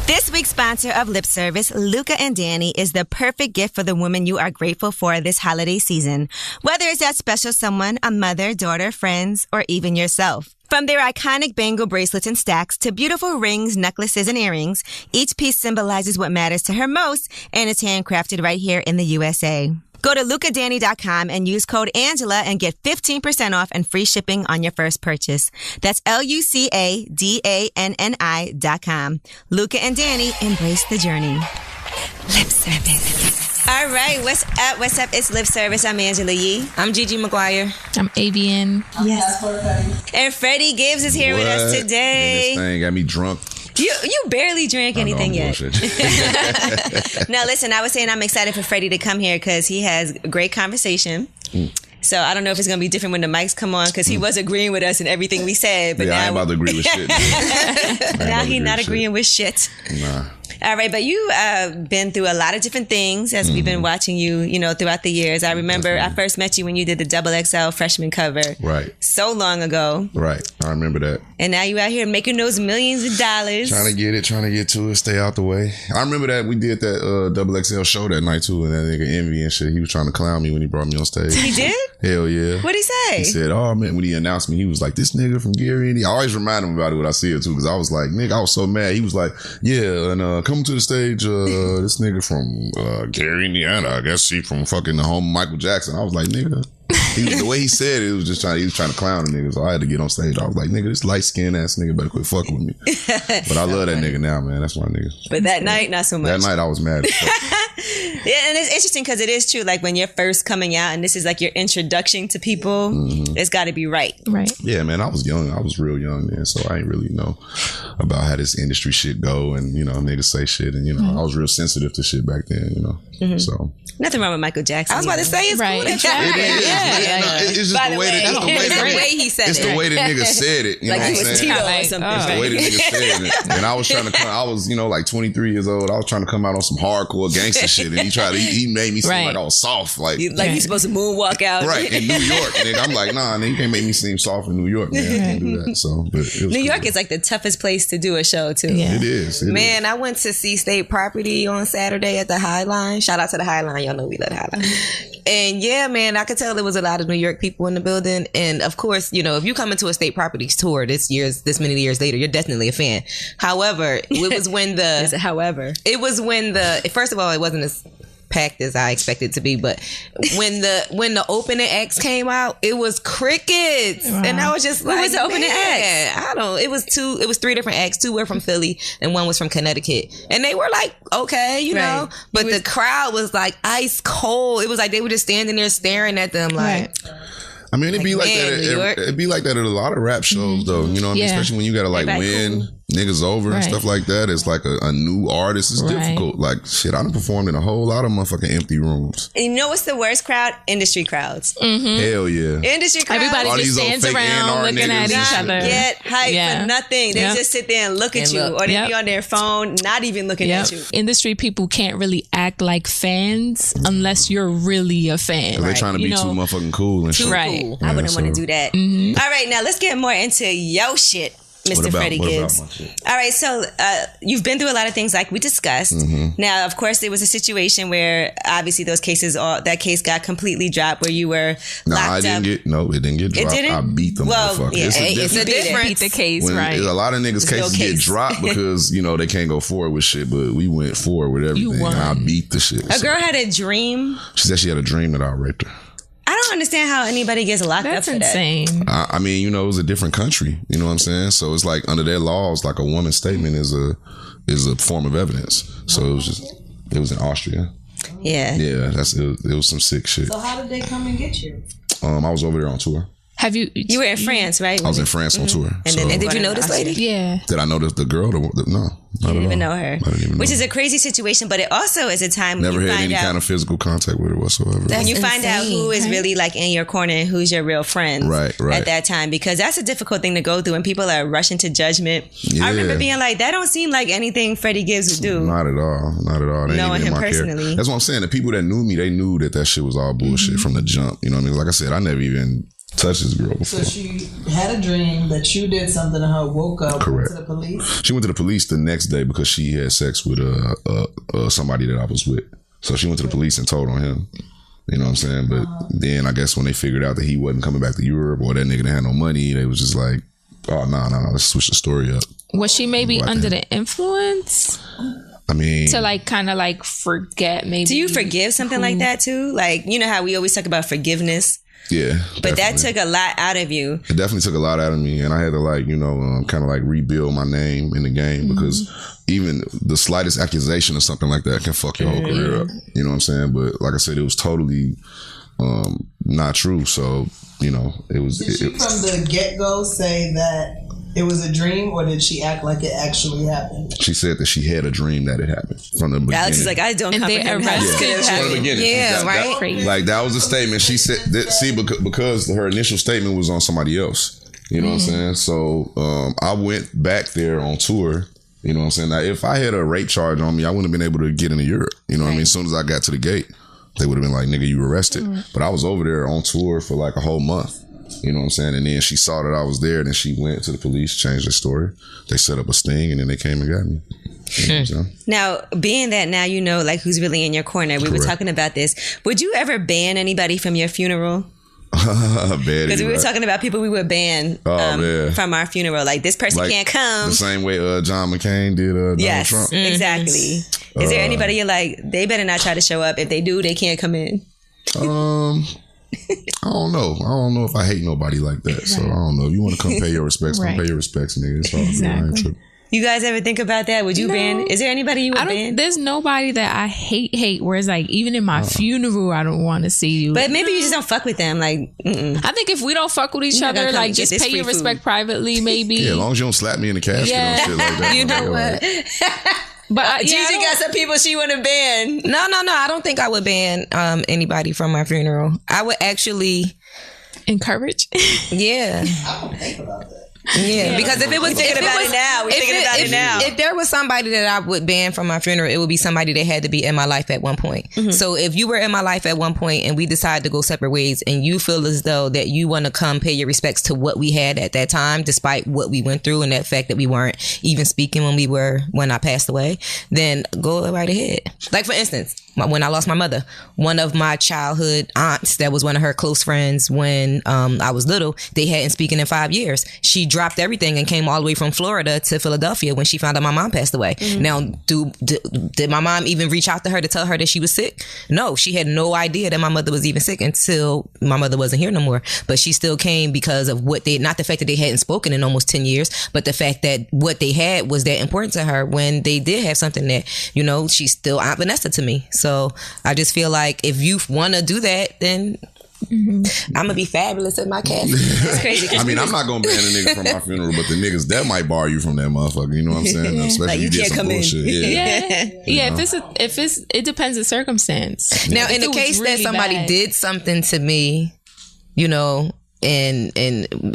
This week's sponsor of Lip Service, Luca and Danny, is the perfect gift for the woman you are grateful for this holiday season. Whether it's that special someone, a mother, daughter, friends, or even yourself. From their iconic bangle bracelets and stacks to beautiful rings, necklaces, and earrings, each piece symbolizes what matters to her most, and it's handcrafted right here in the USA. Go to lucadanny.com and use code Angela and get 15% off and free shipping on your first purchase. That's LucaDanny.com. Luca and Danny, embrace the journey. Lip Service. All right, what's up? What's up? It's Lip Service. I'm Angela Yee. I'm Gigi McGuire. I'm Aviane. Yes. Passport Cutty. And Freddie Gibbs is here with us today. This thing got me drunk. You barely drank anything yet. Now, listen, I was saying I'm excited for Freddie to come here because he has great conversation. So I don't know if it's going to be different when the mics come on because he was agreeing with us and everything we said. But yeah, now I ain't about to agree with shit. Now he's not agreeing with shit. Nah. All right, but you been through a lot of different things as we've been watching you, throughout the years. I remember I first met you when you did the XXL freshman cover. Right. So long ago. Right. I remember that. And now you out here making those millions of dollars. Trying to get to it, stay out the way. I remember that we did that XXL show that night too, and that nigga Envy and shit, he was trying to clown me when he brought me on stage. He did? Hell yeah. What'd he say? He said, oh man, when he announced me, he was like, this nigga from Gary, Indiana. I always remind him about it when I see it too, because I was like, nigga, I was so mad. He was like, yeah, and come to the stage, this nigga from Gary, Indiana. I guess he from fucking the home of Michael Jackson. I was like, nigga. The way he said it, he was trying to clown the nigga. So I had to get on stage. I was like, nigga, this light skinned ass nigga better quit fucking with me. But I love that nigga now, man. That's my nigga. But that night, not so much. That night I was mad as fuck. Yeah, and it's interesting because it is true. Like when you're first coming out and this is like your introduction to people, it's got to be right. Right. Yeah, man. I was young. I was real young then, so I ain't really know about how this industry shit go, and niggas say shit, and I was real sensitive to shit back then. So nothing wrong with Michael Jackson. I was about to say it's cool. It is. It's just the way he said it. It's the way the nigga said it. You know what I'm saying? Tito or something. It's the way the nigga said it. And I was trying to come. I was like 23 years old. I was trying to come out on some hardcore gangster shit, and he made me seem like I was soft, like you're supposed to moonwalk out, right in New York. Nigga, I'm like, nah, nigga, you can't make me seem soft in New York, man. I can't do that. So, but New York is like the toughest place to do a show too. Yeah. It is. Man, I went to see State Property on Saturday at the High Line. Shout out to the High Line. Y'all know we love the High Line. And yeah, man, I could tell there was a lot of New York people in the building. And of course, if you come into a State Properties tour this many years later, you're definitely a fan. However, it was when first of all, it wasn't as packed as I expected it to be, but when the opening acts came out, it was crickets. Wow. And I was just like, who was the opening acts? It was 3 different acts. 2 were from Philly and 1 was from Connecticut, and they were like, okay, know, but the crowd was like ice cold. It was like they were just standing there staring at them like. Right. I mean, it'd be like that. It'd be like that at a lot of rap shows, though. You know what I mean? Especially when you gotta win niggas over and stuff like that. It's like a new artist. It's difficult. Like shit, I done performed in a whole lot of motherfucking empty rooms. And you know what's the worst crowd? Industry crowds. Hell yeah. Industry crowds. Everybody just stands around looking at each other. Get hype for nothing. They just sit there and look at you, or they be on their phone, not even looking at you. Industry people can't really act like fans unless you're really a fan. They're trying to be too motherfucking cool and shit. Right. Cool. I wouldn't want to do that. All right, now let's get more into yo shit. Mr. Freddie Gibbs. All right, so you've been through a lot of things like we discussed. Now, of course, there was a situation where obviously that case got completely dropped where you were locked up. It didn't get dropped. I beat them motherfuckers. Yeah, it's a difference. Beat the case, right? A lot of niggas' cases get dropped because, they can't go forward with shit, but we went forward with everything. I beat the shit. A girl had a dream. She said she had a dream that I raped her. I don't understand how anybody gets locked up for insane. that. I mean, it was a different country. You know what I'm saying? So it's like under their laws, like a woman's statement is a form of evidence. So it was in Austria. Yeah. Yeah, it was some sick shit. So how did they come and get you? I was over there on tour. Have you were in France, right? I was in France on tour. And then did you know this lady? Yeah. Did I know the girl? No. You didn't even know her. Which is a crazy situation, but it also is a time when never you had find any out, kind of physical contact with her whatsoever. When you find out who is really like in your corner and who's your real friends at that time, because that's a difficult thing to go through and people are rushing to judgment. Yeah. I remember being like, that don't seem like anything Freddie Gibbs would do. Not at all. They knowing him personally. That's what I'm saying. The people that knew me, they knew that shit was all bullshit from the jump. You know what I mean? Like I said, I never even touched this girl before. So she had a dream that you did something to her, woke up, Correct. went to the police. She went to the police the next day because she had sex with somebody that I was with. So she went to the police and told on him. You know what I'm saying? But then I guess when they figured out that he wasn't coming back to Europe or that nigga didn't have no money, they was just like, oh, no, let's switch the story up. Was she maybe under the influence? I mean, to like kind of like forget maybe. Do you forgive something like that too? Like, you know how we always talk about forgiveness? Yeah. But definitely. that took a lot out of you. It definitely took a lot out of me. And I had to like, you know, kind of like rebuild my name in the game because even the slightest accusation or something like that can fuck your whole career up. You know what I'm saying? But like I said, it was totally not true. So, you know, it was. Did she from the get-go say that it was a dream, or did she act like it actually happened? She said that she had a dream that it happened from the beginning. Alex is like, I don't comprehend how this could have From the happened. beginning. Yeah, right? Crazy. Like that was the statement. She said that, see, because her initial statement was on somebody else. You know what I'm saying? So I went back there on tour. You know what I'm saying? Now, if I had a rape charge on me, I wouldn't have been able to get into Europe. You know what I mean? As soon as I got to the gate, they would have been like, nigga, you arrested. But I was over there on tour for like a whole month. You know what I'm saying? And then she saw that I was there. Then she went to the police, changed their story. They set up a sting, and then they came and got me. You know what I'm saying? Now, being that now you know like who's really in your corner, we were talking about this. Would you ever ban anybody from your funeral? Because we were talking about people we would ban from our funeral. Like, this person can't come. The same way John McCain did Donald Trump. Exactly. Is there anybody you're like, they better not try to show up? If they do, they can't come in? I don't know. I don't know if I hate nobody like that. So I don't know. If you want to come pay your respects, come pay your respects, nigga. It's all good. I ain't tripping. You guys ever think about that? Would you ban? Is there anybody you would ban? There's nobody that I hate. Where it's like, even in my funeral, I don't want to see you. But maybe you just don't fuck with them. Like, I think if we don't fuck with each other, like, just pay your respect privately, maybe. Yeah, as long as you don't slap me in the casket or shit like that. You know what? But Gigi got some people she want to ban. No. I don't think I would ban anybody from my funeral. I would actually encourage. Yeah. I don't think about that. Yeah, because if it was thinking about it now, we're thinking about it now. If there was somebody that I would ban from my funeral, it would be somebody that had to be in my life at one point. So if you were in my life at one point and we decided to go separate ways, and you feel as though that you want to come pay your respects to what we had at that time, despite what we went through and that fact that we weren't even speaking when I passed away, then go right ahead. Like, for instance, when I lost my mother, one of my childhood aunts that was one of her close friends when I was little, they hadn't spoken in 5 years. She dropped everything and came all the way from Florida to Philadelphia when she found out my mom passed away. Now, did my mom even reach out to her to tell her that she was sick? No, she had no idea that my mother was even sick until my mother wasn't here no more. But she still came because of what not the fact that they hadn't spoken in almost 10 years, but the fact that what they had was that important to her when they did have something that, you know, she's still Aunt Vanessa to me. So I just feel like if you want to do that, then I'm gonna be fabulous at my casket. It's crazy. I mean, I'm not gonna ban a nigga from my funeral, but the niggas that might bar you from that motherfucker. You know what I'm saying? Especially Like, if you did some bullshit. Yeah. If it's it depends the circumstance. Now, in the case that somebody did something to me, you know, and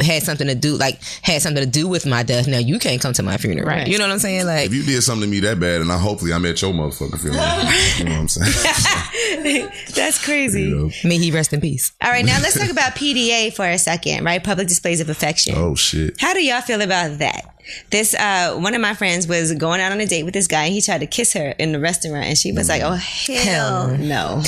had something to do with my death, now you can't come to my funeral. Right. You know what I'm saying? Like, if you did something to me that bad, and hopefully I'm at your motherfucking funeral. You know what I'm saying? That's crazy. You know? may he rest in peace. All right, now let's talk about PDA for a second, right? Public displays of affection. Oh shit. How do y'all feel about that? This one of my friends was going out on a date with this guy, and he tried to kiss her in the restaurant, and she was like, "Oh hell no!"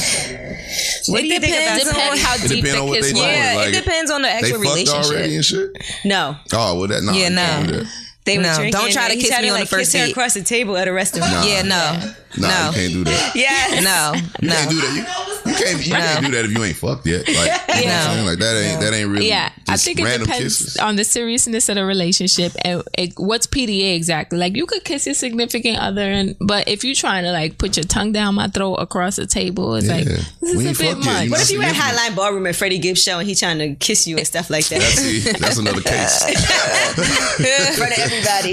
What do you think about depends how deep depends on the what kiss they was. doing. Yeah, Like, it depends on the They actual fucked relationship. already and shit. No, Oh well, that no. Yeah, you no. can't do that. they were No, drinking. don't try to and he kiss tried me on the like, first kiss her date. across the table at a restaurant. Nah. Yeah, no, You can't do that. Yes. no. You can't do that. You can't do that if you ain't fucked yet. Like, you know what I'm saying? Like that ain't really. Yeah, I just think it random depends kisses. on the seriousness of the relationship and what's PDA exactly. Like, you could kiss your significant other, but if you're trying to like put your tongue down my throat across the table, it's like, this We is ain't a bit fucked yet. much. You What if you were at significant. Highline Ballroom at Freddie Gibbs show, and he trying to kiss you and stuff like that That's another case. in front of everybody?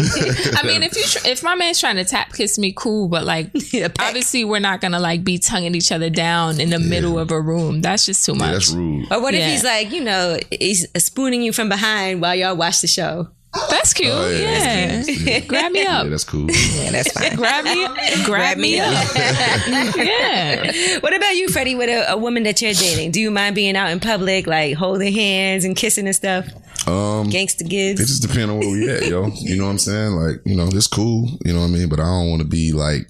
I mean, if my man's trying to tap kiss me, cool, but like, obviously we're not gonna like be tonguing each other down in the middle of a room. That's just too much. Yeah, that's rude. Or what if Yeah. he's like, you know, he's spooning you from behind while y'all watch the show? That's cute. Yeah. Grab me up. Yeah, that's cool. Yeah, that's fine. Grab me up. Yeah. What about you, Freddie, with a woman that you're dating? Do you mind being out in public, like holding hands and kissing and stuff? Gangsta Gibbs? It just depends on where we at, yo. You know what I'm saying? Like, you know, it's cool. You know what I mean? But I don't want to be like,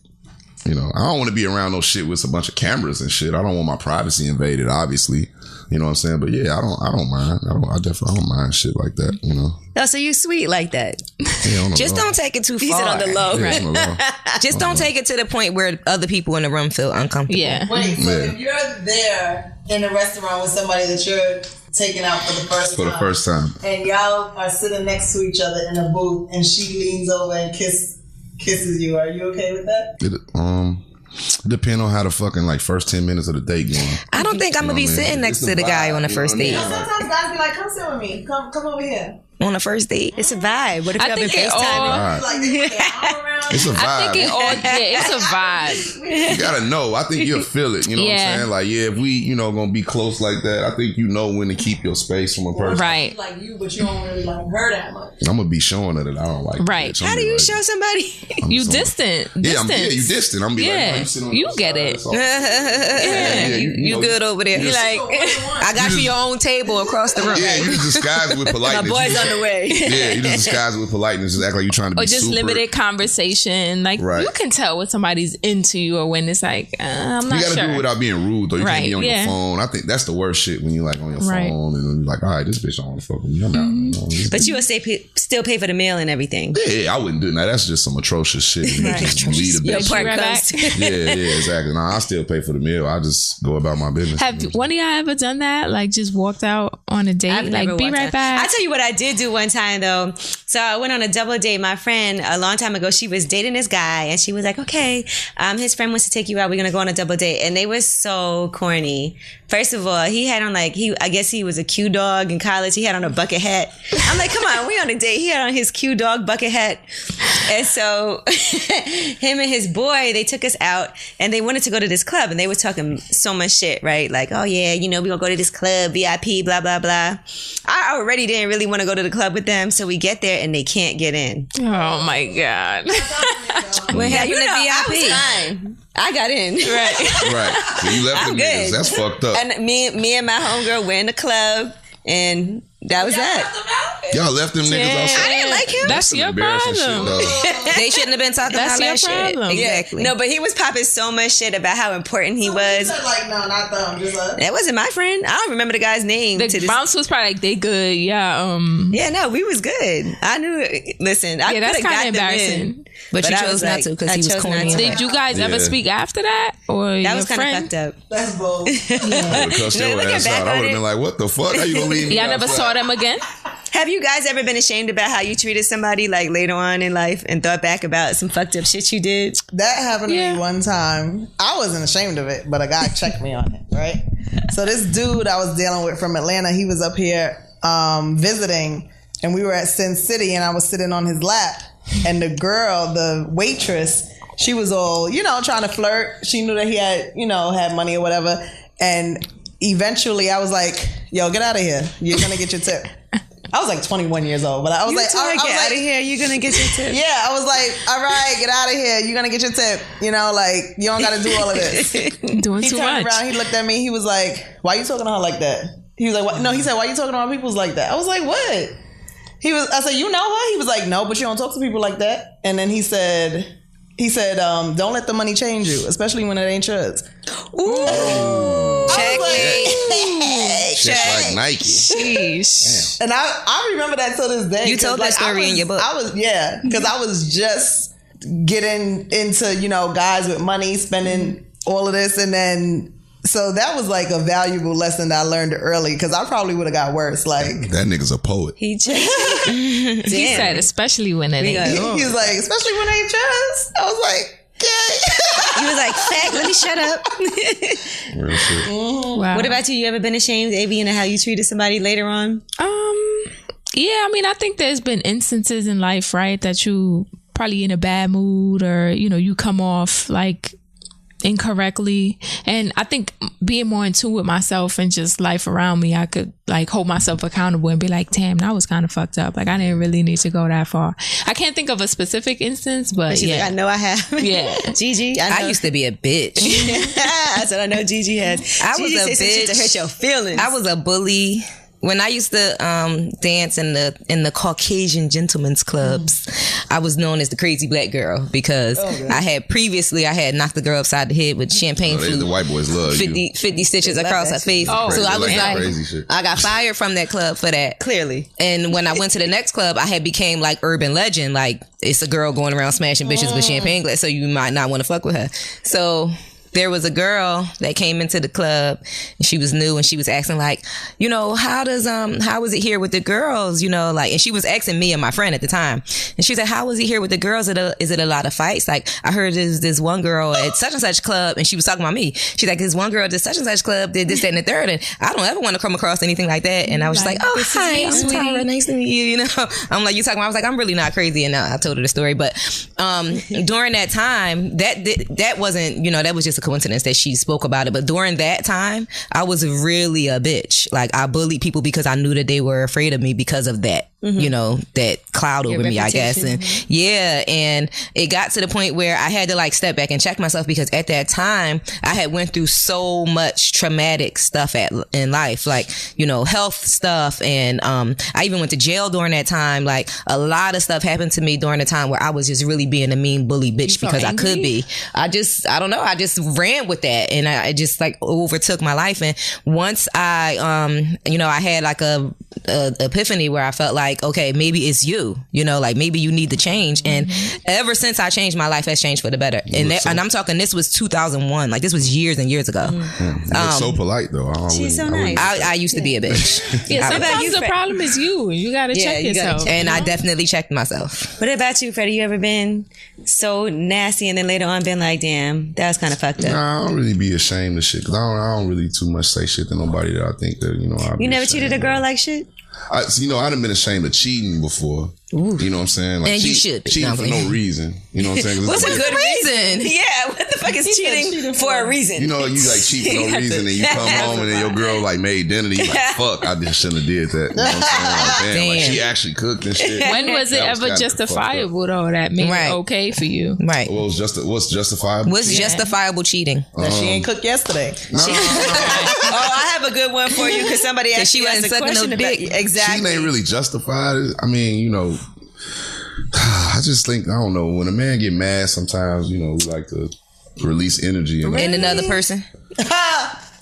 you know, I don't want to be around no shit with a bunch of cameras and shit. I don't want my privacy invaded, obviously. You know what I'm saying? But yeah, I don't mind. I definitely don't mind shit like that, you know. Oh, so you sweet like that. Yeah, Just don't take it too far. He said on the low. Yeah, on the low. Just don't take it to the point where other people in the room feel uncomfortable. Yeah. Wait, so Yeah. if you're there in a restaurant with somebody that you're taking out for the first time, and y'all are sitting next to each other in a booth, and she leans over and kisses you, are you okay with that? It depends on how the fucking like first 10 minutes of the date going. I don't think I'm gonna be sitting next to the guy on the first date. Sometimes guys be like, "Come sit with me. Come over here." On the first date, It's a vibe. What if I y'all been think it FaceTiming? Like they put their arm around It's a you. vibe. I think it's a vibe. You gotta know. I think you'll feel it. You know what Yeah. I'm saying? Like, yeah, if we, you know, gonna be close like that, I think you know when to keep your space from a person. Right. Like you, but you don't really like her that much. I'm gonna be showing her that I don't like. Right. Bitch. I'm How do be you like, show somebody? I'm You just on- distant. Yeah, Distance. you distant. I'm be Yeah. like, oh, you, sit on the You other get side, it. that's all. Yeah, you know, good over there. you You just- like, I got you your own table across the room. Yeah, you just disguise it with politeness. My boy's You just- on the way. Yeah, you just disguise it with politeness. Just act like you're trying to be Or just super. limited conversation. Like, Right. you can tell when somebody's into you or when it's like, I'm You not gotta sure. do it without being rude, though. You can't Right, be on yeah. your phone. I think that's the worst shit when you like on your Right. phone and then you're like, all right, this bitch don't want to fuck with me. I'm out. You know, this But bitch- you will still pay for the meal and everything. Yeah, I wouldn't do that. That's just some atrocious shit. You Right. just lead a Your bitch. part Part comes. comes. Yeah, exactly. Nah, I still pay for the meal. I just go about my business. Have one of y'all ever done that? Like, just walked out on a date? I've Like, never be walked right out. back. I tell you what I did do one time though. So I went on a double date. My friend a long time ago, she was dating this guy, and she was like, "Okay, his friend wants to take you out. We're gonna go on a double date." And they were so corny. First of all, he had on I guess he was a Q dog in college. He had on a bucket hat. I'm like, come on, we on a date. He had on his Q dog bucket hat. And so him and his boy, they took us out and they wanted to go to this club, and they were talking so much shit, right? Like, oh yeah, you know, we gonna go to this club, VIP, blah, blah, blah. I already didn't really want to go to the club with them. So we get there and they can't get in. Oh, my God. What happened to I was VIP? fine. I got in. Right. Right. So you left I'm them niggas. good. That's fucked up. And me and my homegirl were in the club, and that was that. Y'all left them niggas outside. I didn't like him. That's Some your embarrassing problem. shit, dog. They shouldn't have been talking That's about your that shit. problem. Exactly. No, but he was popping so much shit about how important he You was. said like, no, not them. Just us. That wasn't my friend. I don't remember the guy's name. The to this. bounce was probably like, they good. Yeah. Yeah, no, we was good. I knew. Listen, I Yeah, that's coulda kinda got them embarrassing. in, But you I chose was not like, to because I he was chose corny. not to. Did you guys ever Yeah. speak after that? Or That your was kind friend? of fucked up. That's bold. I would've cussed your Looking ass back out. I on would have it- been like, what the fuck? How you gonna leave me Y'all never outside? saw them again? Have you guys ever been ashamed about how you treated somebody like later on in life and thought back about some fucked up shit you did? That happened to Yeah. me one time. I wasn't ashamed of it, but a guy checked me on it, right? So this dude I was dealing with from Atlanta, he was up here visiting, and we were at Sin City, and I was sitting on his lap, and the girl, the waitress, she was all, trying to flirt. She knew that he had, had money or whatever, and eventually I was like, yo, get out of here. You're going to get your tip. I was like 21 years old, but I was like, I was get out like, of here. You're gonna get your tip. yeah, I was like, all right, get out of here. You're going to get your tip. You don't got to do all of this. Doing He too turned much. around, he looked at me, he was like, why you talking to her like that? He was like, what? No, he said, why you talking to my peoples like that? I was like, what? I said, you know her? He was like, no, but you don't talk to people like that. And then he said, don't let the money change you, especially when it ain't yours. Ooh, Shit like Nike. Sheesh. And I remember that till this day. You told 'cause, that story in your book. Because I was just getting into, guys with money, spending all of this. And then, so that was like a valuable lesson that I learned early, because I probably would have got worse. Like, That nigga's a poet. He checked. He said, especially when it ain't. he was like, especially when they trust. I was like, He was like, "Fact, let me shut up." Real shit. Wow. What about you? You ever been ashamed, Aviane, of how you treated somebody later on? Yeah, I mean, I think there's been instances in life, right, that you probably in a bad mood, or you come off like incorrectly. And I think being more in tune with myself and just life around me, I could like hold myself accountable and be like, damn, that was kind of fucked up. Like I didn't really need to go that far. I can't think of a specific instance, but She's yeah. like, I know I have. Yeah. Gigi, I I used to be a bitch. I said, I know Gigi has. I was Gigi a said some shit bitch. to hurt your feelings. I was a bully. When I used to dance in the Caucasian gentlemen's clubs, I was known as the crazy black girl because I had knocked the girl upside the head with champagne The flute. white boys love 50 stitches across her face. Oh. So I was Crazy, like, crazy shit. I got fired from that club for that. Clearly. And when I went to the next club, I had became like urban legend. Like it's a girl going around smashing bitches with champagne glass, so you might not want to fuck with her. So there was a girl that came into the club and she was new and she was asking like, you know, how is it here with the girls? You know, like, and she was asking me and my friend at the time. And she said, how is it here with the girls? Is it a lot of fights? Like I heard there's this one girl at such and such club and she was talking about me. She's like, this one girl at such and such club did this, that, and the third. And I don't ever want to come across anything like that. And I was just like, oh, this is hi, me, I'm sweetie. Tara. Nice to meet you. You know, I'm like, you talking about, I was like, I'm really not crazy. And I told her the story. But during that time, that wasn't, you know, that was just a coincidence that she spoke about it. But during that time, I was really a bitch. Like I bullied people because I knew that they were afraid of me because of that, you know, that cloud over me, I guess. And yeah, and it got to the point where I had to like step back and check myself because at that time I had went through so much traumatic stuff in life, like, you know, health stuff. And I even went to jail during that time. Like a lot of stuff happened to me during the time where I was just really being a mean bully bitch because I could be. I don't know. I just ran with that. And I just like overtook my life. And once I, you know, I had like a epiphany where I felt like, okay, maybe it's you, you know, like maybe you need to change. And ever since I changed, my life has changed for the better. And I'm talking, this was 2001. Like this was years and years ago. You look so polite though. She's so nice. I used to be a bitch. Yeah, sometimes you, the Fred? problem is you. You got to check yourself. And I definitely checked myself. What about you, Freddie? You ever been so nasty and then later on been like, damn, that was kind of fucked up? Nah, I don't really be ashamed of shit because I don't really too much say shit to nobody that I think that, you know. You never cheated a girl like shit? You know, I'd have been ashamed of cheating before. Ooh. You know what I'm saying? Like And you should be. cheating for no reason. You know what I'm saying? 'Cause What's a it's like- good reason? Yeah, what the fuck is cheating for a reason? You know, you like cheat for no reason, and you come home and then your girl like made dinner. And you like, fuck, I just shouldn't have did that. You know what I'm saying? Like, damn, like Damn. she actually cooked and shit. When was it That was ever kinda justifiable though that made Right. it okay for you? Right. What's justifiable? What's justifiable cheating? That she ain't cooked yesterday. No, Oh, I have a good one for you because somebody That asked she you wasn't a sucking question no about dick. you. Exactly. cheating ain't really justified. I mean, you know, I just think, I don't know, when a man get mad sometimes, you know, we like to release energy. And In another person?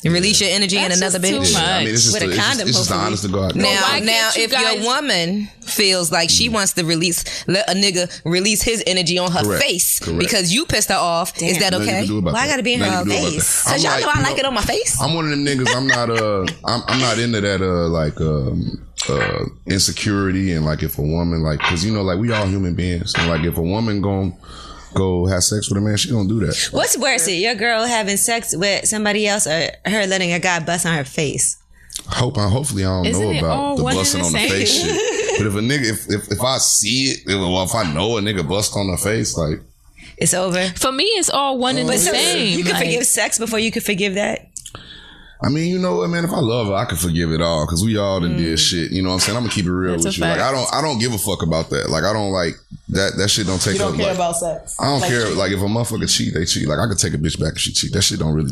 You release your energy in That's another just too bitch? much. I mean, it's just, With a condom, it's just the hopefully. honest to God. Now, why now, can't you if guys- your woman feels like she wants to let a nigga release his energy on her Correct. face Correct. because you pissed her off, is that Nothing you okay? can do about Why I that. gotta be in Nothing her you can do about face? that. Cause y'all know I you like it on my face. I'm one of them niggas. I'm not into that insecurity and like if a woman like, cause you know, like we all human beings and like if a woman go have sex with a man, she gonna do that. What's worse, your girl having sex with somebody else or her letting a guy bust on her face? Hopefully I don't Isn't know it all about the one and busting the on the same? face shit. But if a nigga, if I see it, if I know a nigga bust on the face, like It's over. For me, it's all one and the So same. you can Like, forgive sex before you can forgive that. I mean, you know what, man? If I love her, I can forgive it all because we all done did shit. You know what I'm saying? I'm gonna keep it real That's with a you. Like fact. I don't give a fuck about that. Like I don't like that. That shit don't take. You don't up, care like, about sex. I don't Like care. cheating. Like if a motherfucker cheat, they cheat. Like I could take a bitch back if she cheat. That shit don't really.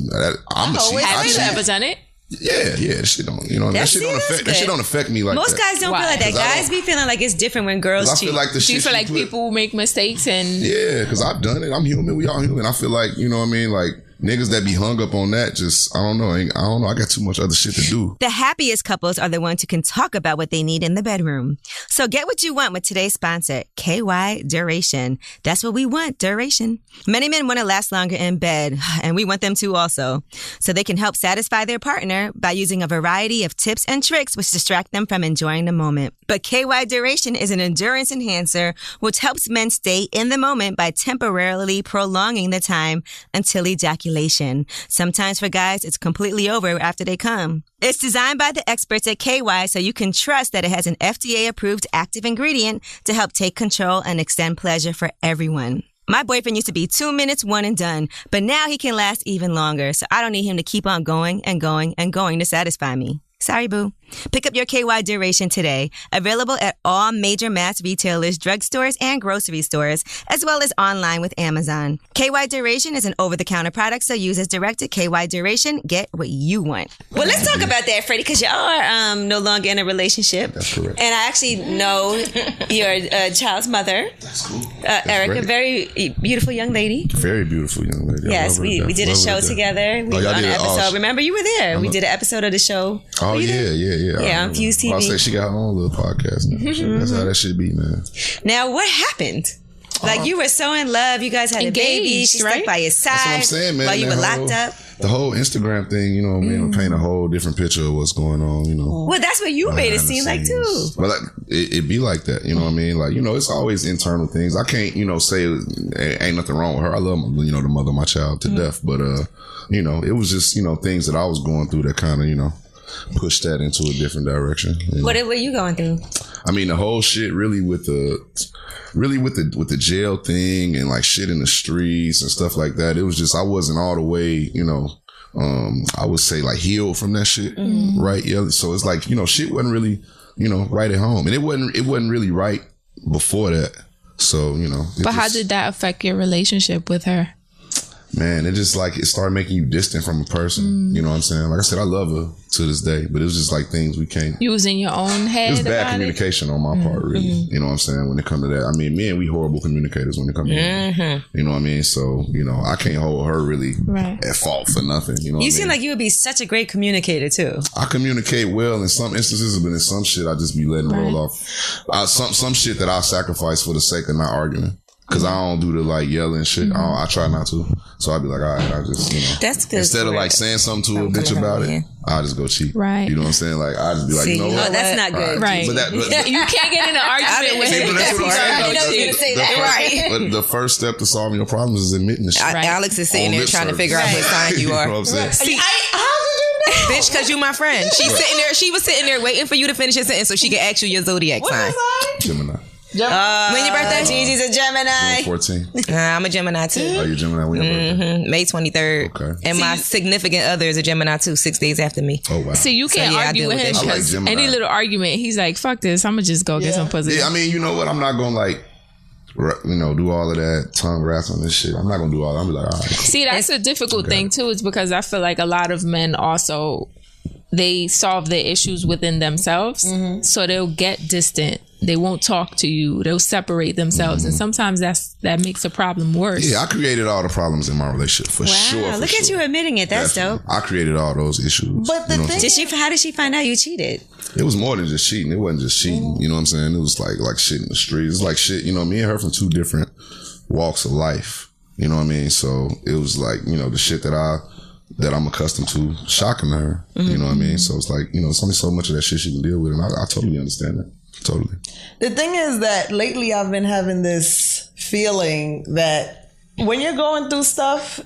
I'm a cheat. wait, I have you cheat. ever done it? Yeah. That shit don't. You know that That's- shit don't that's affect. That shit good. don't affect me like Most that. guys don't Why? feel like that. 'Cause I Guys don't- be feeling like it's different when 'Cause girls I cheat. feel like the Do you shit feel she like put- people make mistakes and Yeah, because I've done it. I'm human. We all human. I feel like, you know what I mean? Like, niggas that be hung up on that, just, I don't know. I got too much other shit to do. The happiest couples are the ones who can talk about what they need in the bedroom. So get what you want with today's sponsor, KY Duration. That's what we want, duration. Many men want to last longer in bed, and we want them to also. So they can help satisfy their partner by using a variety of tips and tricks which distract them from enjoying the moment. But KY Duration is an endurance enhancer which helps men stay in the moment by temporarily prolonging the time until ejaculation. Sometimes for guys, it's completely over after they come. It's designed by the experts at KY so you can trust that it has an FDA-approved active ingredient to help take control and extend pleasure for everyone. My boyfriend used to be 2 minutes, one and done, but now he can last even longer, so I don't need him to keep on going and going and going to satisfy me. Sorry, boo. Pick up your KY Duration today. Available at all major mass retailers, drugstores, and grocery stores, as well as online with Amazon. KY Duration is an over-the-counter product, so use as directed. KY Duration, get what you want. Well, let's talk about that, Freddie, because y'all are no longer in a relationship. That's correct. And I actually know your child's mother. That's cool. Erica, very beautiful young lady. Very beautiful young lady. Yes, we did a show together. We were on an episode. Remember, you were there. We did an episode of the show. Oh, yeah. Yeah, on Fuse TV. I'll say she got her own little podcast now. That's how that should be, man. Now, what happened? Like, you were so in love. You guys had Engaged, a baby. She stuck by your side. That's what I'm saying, man. While you were locked up. The whole Instagram thing, you know what I mean, paint a whole different picture of what's going on, you know. Well, that's what you made it seem like, too. But like, it be like that, you know what I mean? Like, you know, it's always internal things. I can't, you know, say ain't nothing wrong with her. I love, you know, the mother of my child to death. But, you know, it was just, you know, things that I was going through that kind of, you know, push that into a different direction. You know? What were you going through? I mean, the whole shit really with the jail thing and like shit in the streets and stuff like that. It was just, I wasn't all the way, you know, I would say like healed from that shit. Right. Yeah. So it's like, you know, shit wasn't really, you know, right at home, and it wasn't really right before that. So, you know, but how did that affect your relationship with her? Man, it just like, it started making you distant from a person. You know what I'm saying? Like I said, I love her to this day, but it was just like things we can't. You was in your own head. It was bad communication on my part, really. You know what I'm saying? When it comes to that, I mean, me and we horrible communicators when it comes to that. You know what I mean? So, you know, I can't hold her really at fault for nothing. You know, you seem like you would be such a great communicator too. I communicate well in some instances, but in some shit, I just be letting roll off. Some shit that I sacrifice for the sake of not arguing. Cause I don't do the like yelling shit. I try not to. So I'd be like, all right, I just, you know. That's good. Instead of like saying something to a bitch about it, I'll just go cheat. Right. You know what I'm saying? Like, I just be like, you know what? Oh, that's not good. Right. But you can't get in an argument with him. That's what I'm saying. I know you're gonna say that, right? But the first step to solving your problems is admitting the shit. Alex is sitting there trying to figure out what sign you are. You know what I'm saying? See, bitch, because you my friend. She was sitting there waiting for you to finish your sentence so she could ask you your zodiac sign. Gemini. When your birthday? Gigi's a Gemini. June 14. I'm a Gemini too. Oh, you're Gemini. When your birthday? May 23rd. Okay. And my significant other is a Gemini too, 6 days after me. Oh, wow. See, you can't argue with him because any little argument, he's like, fuck this, I'm gonna just go get some pussy. Yeah, I mean, you know what? I'm not gonna like, you know, do all of that tongue wrapping and shit. I'm not gonna do all that. I'm be like, all right. See, that's a difficult thing too, is because I feel like a lot of men also, they solve their issues within themselves. So they'll get distant. They won't talk to you. They'll separate themselves. And sometimes that makes a problem worse. Yeah, I created all the problems in my relationship for sure. Wow, look at you admitting it. That's dope. I created all those issues. But the thing how did she find out you cheated? It was more than just cheating. It wasn't just cheating. You know what I'm saying? It was like shit in the streets. It's like shit, you know, me and her from two different walks of life. You know what I mean? So it was like, you know, the shit that I'm accustomed to shocking her. You know what I mean? So it's like, you know, it's only so much of that shit she can deal with. And I totally understand that. Totally. The thing is that lately I've been having this feeling that when you're going through stuff,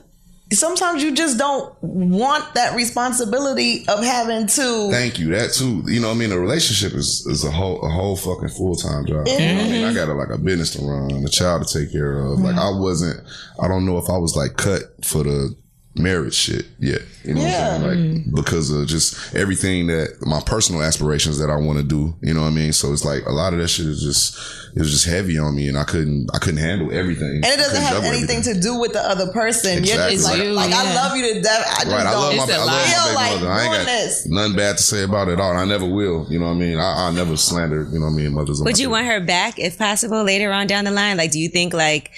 sometimes you just don't want that responsibility of having to. Thank you. That too. You know what I mean? A relationship is a whole fucking full-time job. You know what I mean? I got a business to run, a child to take care of. Like I don't know if I was like cut for the marriage shit yet. You know what I'm saying? Like because of just everything that my personal aspirations that I want to do. You know what I mean? So it's like a lot of that shit is just heavy on me, and I couldn't handle everything. And it doesn't have anything to do with the other person. Exactly. I love you to death. I love my baby mother. I ain't got nothing bad to say about it at all. And I never will. You know what I mean? I never slander, you know what I mean, mothers. Would you want her back if possible later on down the line? Like, do you think like,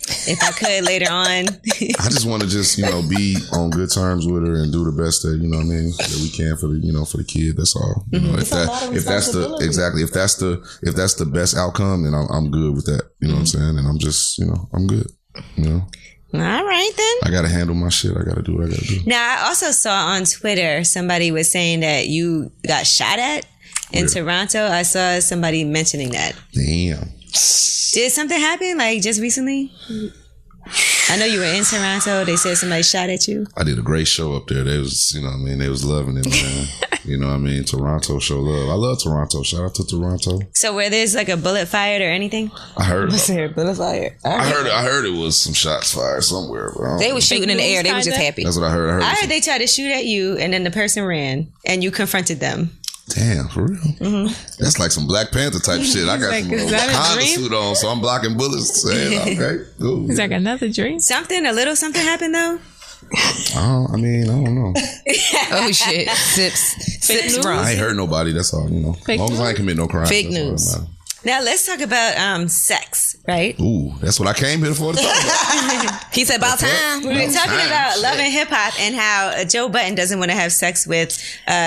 if I could later on? I just want to just, you know, be on good terms with her and do the best that, you know what I mean, that we can for the, you know, for the kid. That's all. You know, if that's the best outcome, then I'm good with that. You know what I'm saying? And I'm just, you know, I'm good. You know. All right then. I gotta handle my shit. I gotta do what I gotta do. Now, I also saw on Twitter somebody was saying that you got shot at in Toronto. I saw somebody mentioning that. Damn. Did something happen like just recently? I know you were in Toronto. They said somebody shot at you. I did a great show up there. They was, you know what I mean, they was loving it, man. You know what I mean? Toronto show love. I love Toronto. Shout out to Toronto. So where there's like a bullet fired or anything? I heard. Bullet fire. I heard it was some shots fired somewhere. But They was shooting in the air. They was just happy. that's what I heard. I heard they tried to shoot at you and then the person ran and you confronted them. Damn, for real? Mm-hmm. That's like some Black Panther type shit. I got like, some is that a Honda dream? suit on, so I'm blocking bullets. Saying, okay, cool. It's like another dream. A little something happened though? I don't know. Oh shit. Sips wrong. I ain't hurt nobody. That's all, you know. As long as I ain't commit no crime. Fake that's all that news. matters. Now let's talk about sex, right? Ooh, that's what I came here for to talk about. He said about time. We were talking about Shit. love and hip hop and how Joe Budden doesn't want to have sex with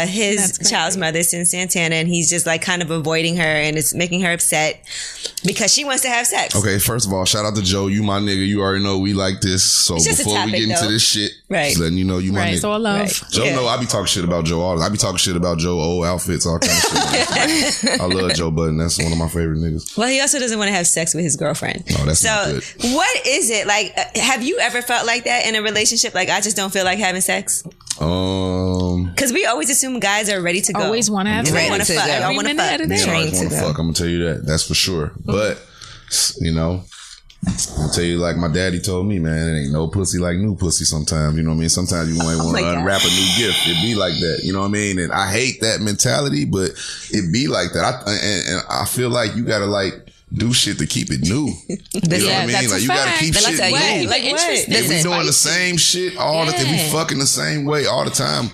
his child's mother, Sin Santana, and he's just like kind of avoiding her and it's making her upset because she wants to have sex. Okay, first of all, shout out to Joe. You my nigga. You already know we like this. So It's just a before we topic, get into though. this shit, Right. just letting you know you my Right, nigga. it's all love. Right. Joe Yeah. know I be talking shit about Joe all the time. I be talking shit about Joe old outfits, all kind of shit. I love Joe Budden. That's one of my favorite niggas. Well, he also doesn't want to have sex with his girlfriend. No, that's not so, good. what is it like? Have you ever felt like that in a relationship? Like, I just don't feel like having sex? Because we always assume guys are ready to go. Always want to have Ready I want to to fuck. go. I want to Every minute fuck. of the Me day. and I Trained want to to go. fuck. I'm gonna tell you that. That's for sure. But you know, I'll tell you like my daddy told me, man, it ain't no pussy like new pussy sometimes. You know what I mean? Sometimes you might want to unwrap a new gift. It be like that. You know what I mean? And I hate that mentality, but it be like that. And I feel like you gotta like do shit to keep it new. You know what I mean? that's Like a you gotta fact. keep But shit let's tell you, new. Like interesting. If we Listen, doing the same shit all the time, we fucking the same way all the time.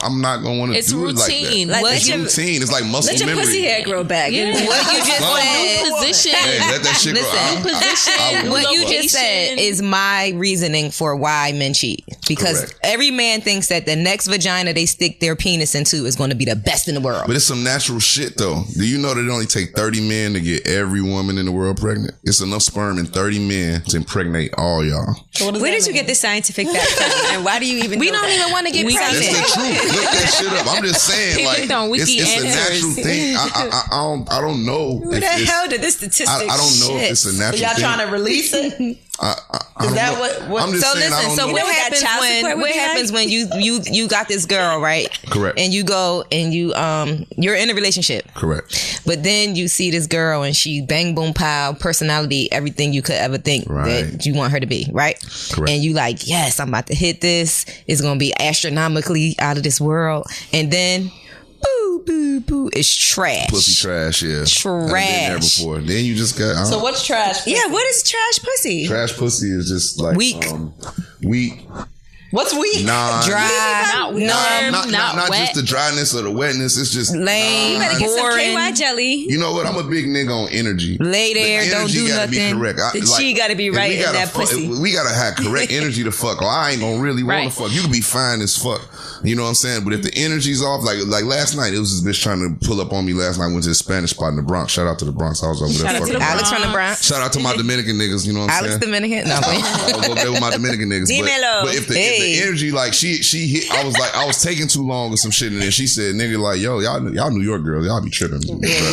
I'm not gonna want to It's do it like routine. that. Like, It's let your- routine. It's like muscle Let your memory. pussy hair grow back. Yeah. What you just said. New position. Hey, let that shit Listen, go. position. What you Location. just said is my reasoning for why men cheat. Because Correct. every man thinks that the next vagina they stick their penis into is going to be the best in the world. But it's some natural shit though. Do you know that it only take 30 men to get every woman in the world pregnant? It's enough sperm in 30 men to impregnate all y'all. Where did you get this scientific fact from? And why do you even We know don't that? even want to get That's pregnant. the truth. Look that shit up. I'm just saying, like Clicked on Wiki it's a Answers. natural thing. I don't know. Who the hell did this statistic? I don't know if it's a natural Y'all thing. trying to release it? I Is don't that know. what- I'm just So saying I listen, don't so know. what what happens child support when would what be happens like? when you got this girl, right? Correct. And you go and you're in a relationship. Correct. But then you see this girl and she bang boom pow, personality, everything you could ever think Right. that you want her to be, right? Correct. And you like, yes, I'm about to hit this. It's gonna be astronomically out of this world. And then boo, boo, boo, it's trash. Pussy trash, yeah. Trash. I've been there before. Then you just got So what's trash? Yeah, what is trash pussy? trash pussy is just like Weak. Weak. What's weak? Dry, Not warm, Not wet. just the dryness or the wetness. It's just lame, You better get some boring. KY jelly. You know what? I'm a big nigga on energy. Lay The there, don't energy do gotta nothing. be correct. The chi gotta be if right we in gotta that pussy. We gotta have correct energy to fuck, or I ain't gonna really want Right. to fuck. You can be fine as fuck. You know what I'm saying? But if the energy's off, like last night, it was this bitch trying to pull up on me last night. Went to the Spanish spot in the Bronx. Shout out to the Bronx. I was over there Shout out to fucking. the Alex from the Bronx. Shout out to my Dominican niggas. You know what I'm Alex saying? Dominican. No, I was over there with my Dominican niggas. Dímelo. But if the energy, like she hit, I was taking too long or some shit, and then she said, "Nigga, like yo, y'all New York girls, y'all be tripping."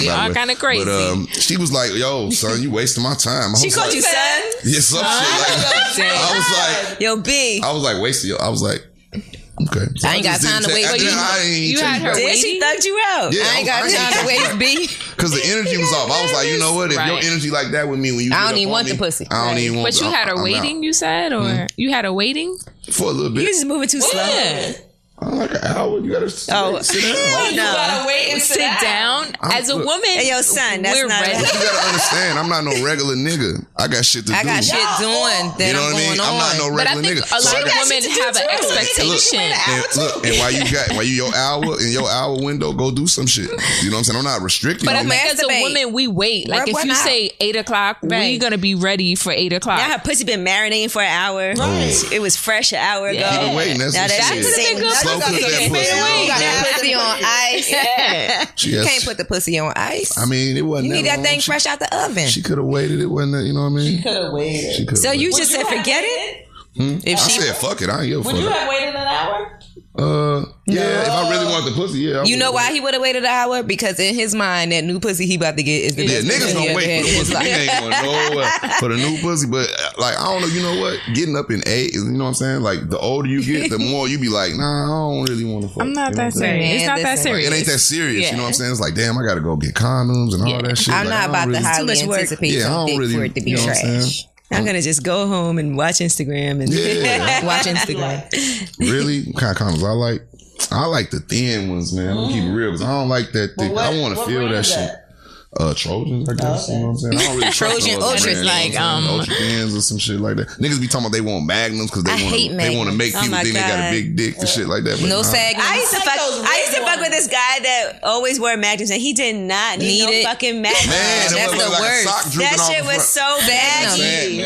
y'all kinda crazy. But she was like, "Yo, son, you wasting my time." She called you son? Yeah, some shit like that. I was like, Yo, B. I was like, wasting your. I was like, okay. So I ain't got just time to didn't wait take- for you. I ain't You take had it her back. Then she thugged you out. Yeah, I ain't got time to waste B. Because the energy was off. I was like, you know what? If your Right. energy like that with me, when you I get don't up even on want me, the pussy. I don't even want. But you had her I'm waiting, out. you said? Or you had her waiting? For a little bit. You just moving too slow. Yeah. Like an hour. You gotta sit down. hell no. wait and Sit down. As a look- woman, Hey, yo, son, that's we're not ready. But you gotta understand, I'm not no regular nigga. I got shit to do. I got shit doing that You know I'm what I mean? going on. I'm not no But I regular think nigga. a So I lot of got- women have an expectation. And while you your hour window, go do some shit. You know what I'm saying? I'm not restricting But I you. think as a Masturbate. woman, we wait. Like Rub if one you out. say 8 o'clock, we're Right. gonna be ready for 8 o'clock. Now her pussy been marinating for an hour. Right. It was fresh an hour ago. Yeah. Keep it waiting. That's Now what that she shit said. sitting good. Slow cook that Keep it pussy. away. You got Yeah. that pussy on ice. She You has- can't put the pussy on ice. I mean, it wasn't. You need that long. thing fresh out the oven. She could have waited. It wasn't. You know what I mean? Could have waited. She could. So you just said forget it? If I she said fuck it. I ain't give a Would you fuck. have waited an hour? Yeah, if I really want the pussy, yeah. You know why he would have waited an hour? Because in his mind, that new pussy he about to get is the best niggas pussy gonna he wait ever for the had in his pussy. life. Nigga ain't going nowhere for the new pussy. But like, I don't know. You know what? Getting up in age, you know what I'm saying? Like, the older you get, the more you be like, nah, I don't really want to fuck. I'm not you know that serious. It's not that serious. Like, it ain't that serious. You know what I'm saying? It's like, damn, I gotta go get condoms and all that shit. I'm like, not about to too highly much work. anticipate something for it to be you know what I'm saying? trash. I'm gonna just go home and watch Instagram and Watch Instagram. Really? What kind of condoms I like the thin ones, man. I'm gonna keep it real because I don't like that thick. I want to feel that shit. Trojans, I guess. You know what I'm saying? I don't really Trojan Ultras, like Ultra thins or some shit like that. Niggas be talking about they want Magnums because they want to make people think they got a big dick and shit like that. But No sag. I used to fuck with this guy that always wore magnums, and he did not need no fucking magnums. Man, That's the worst. That shit was so baggy.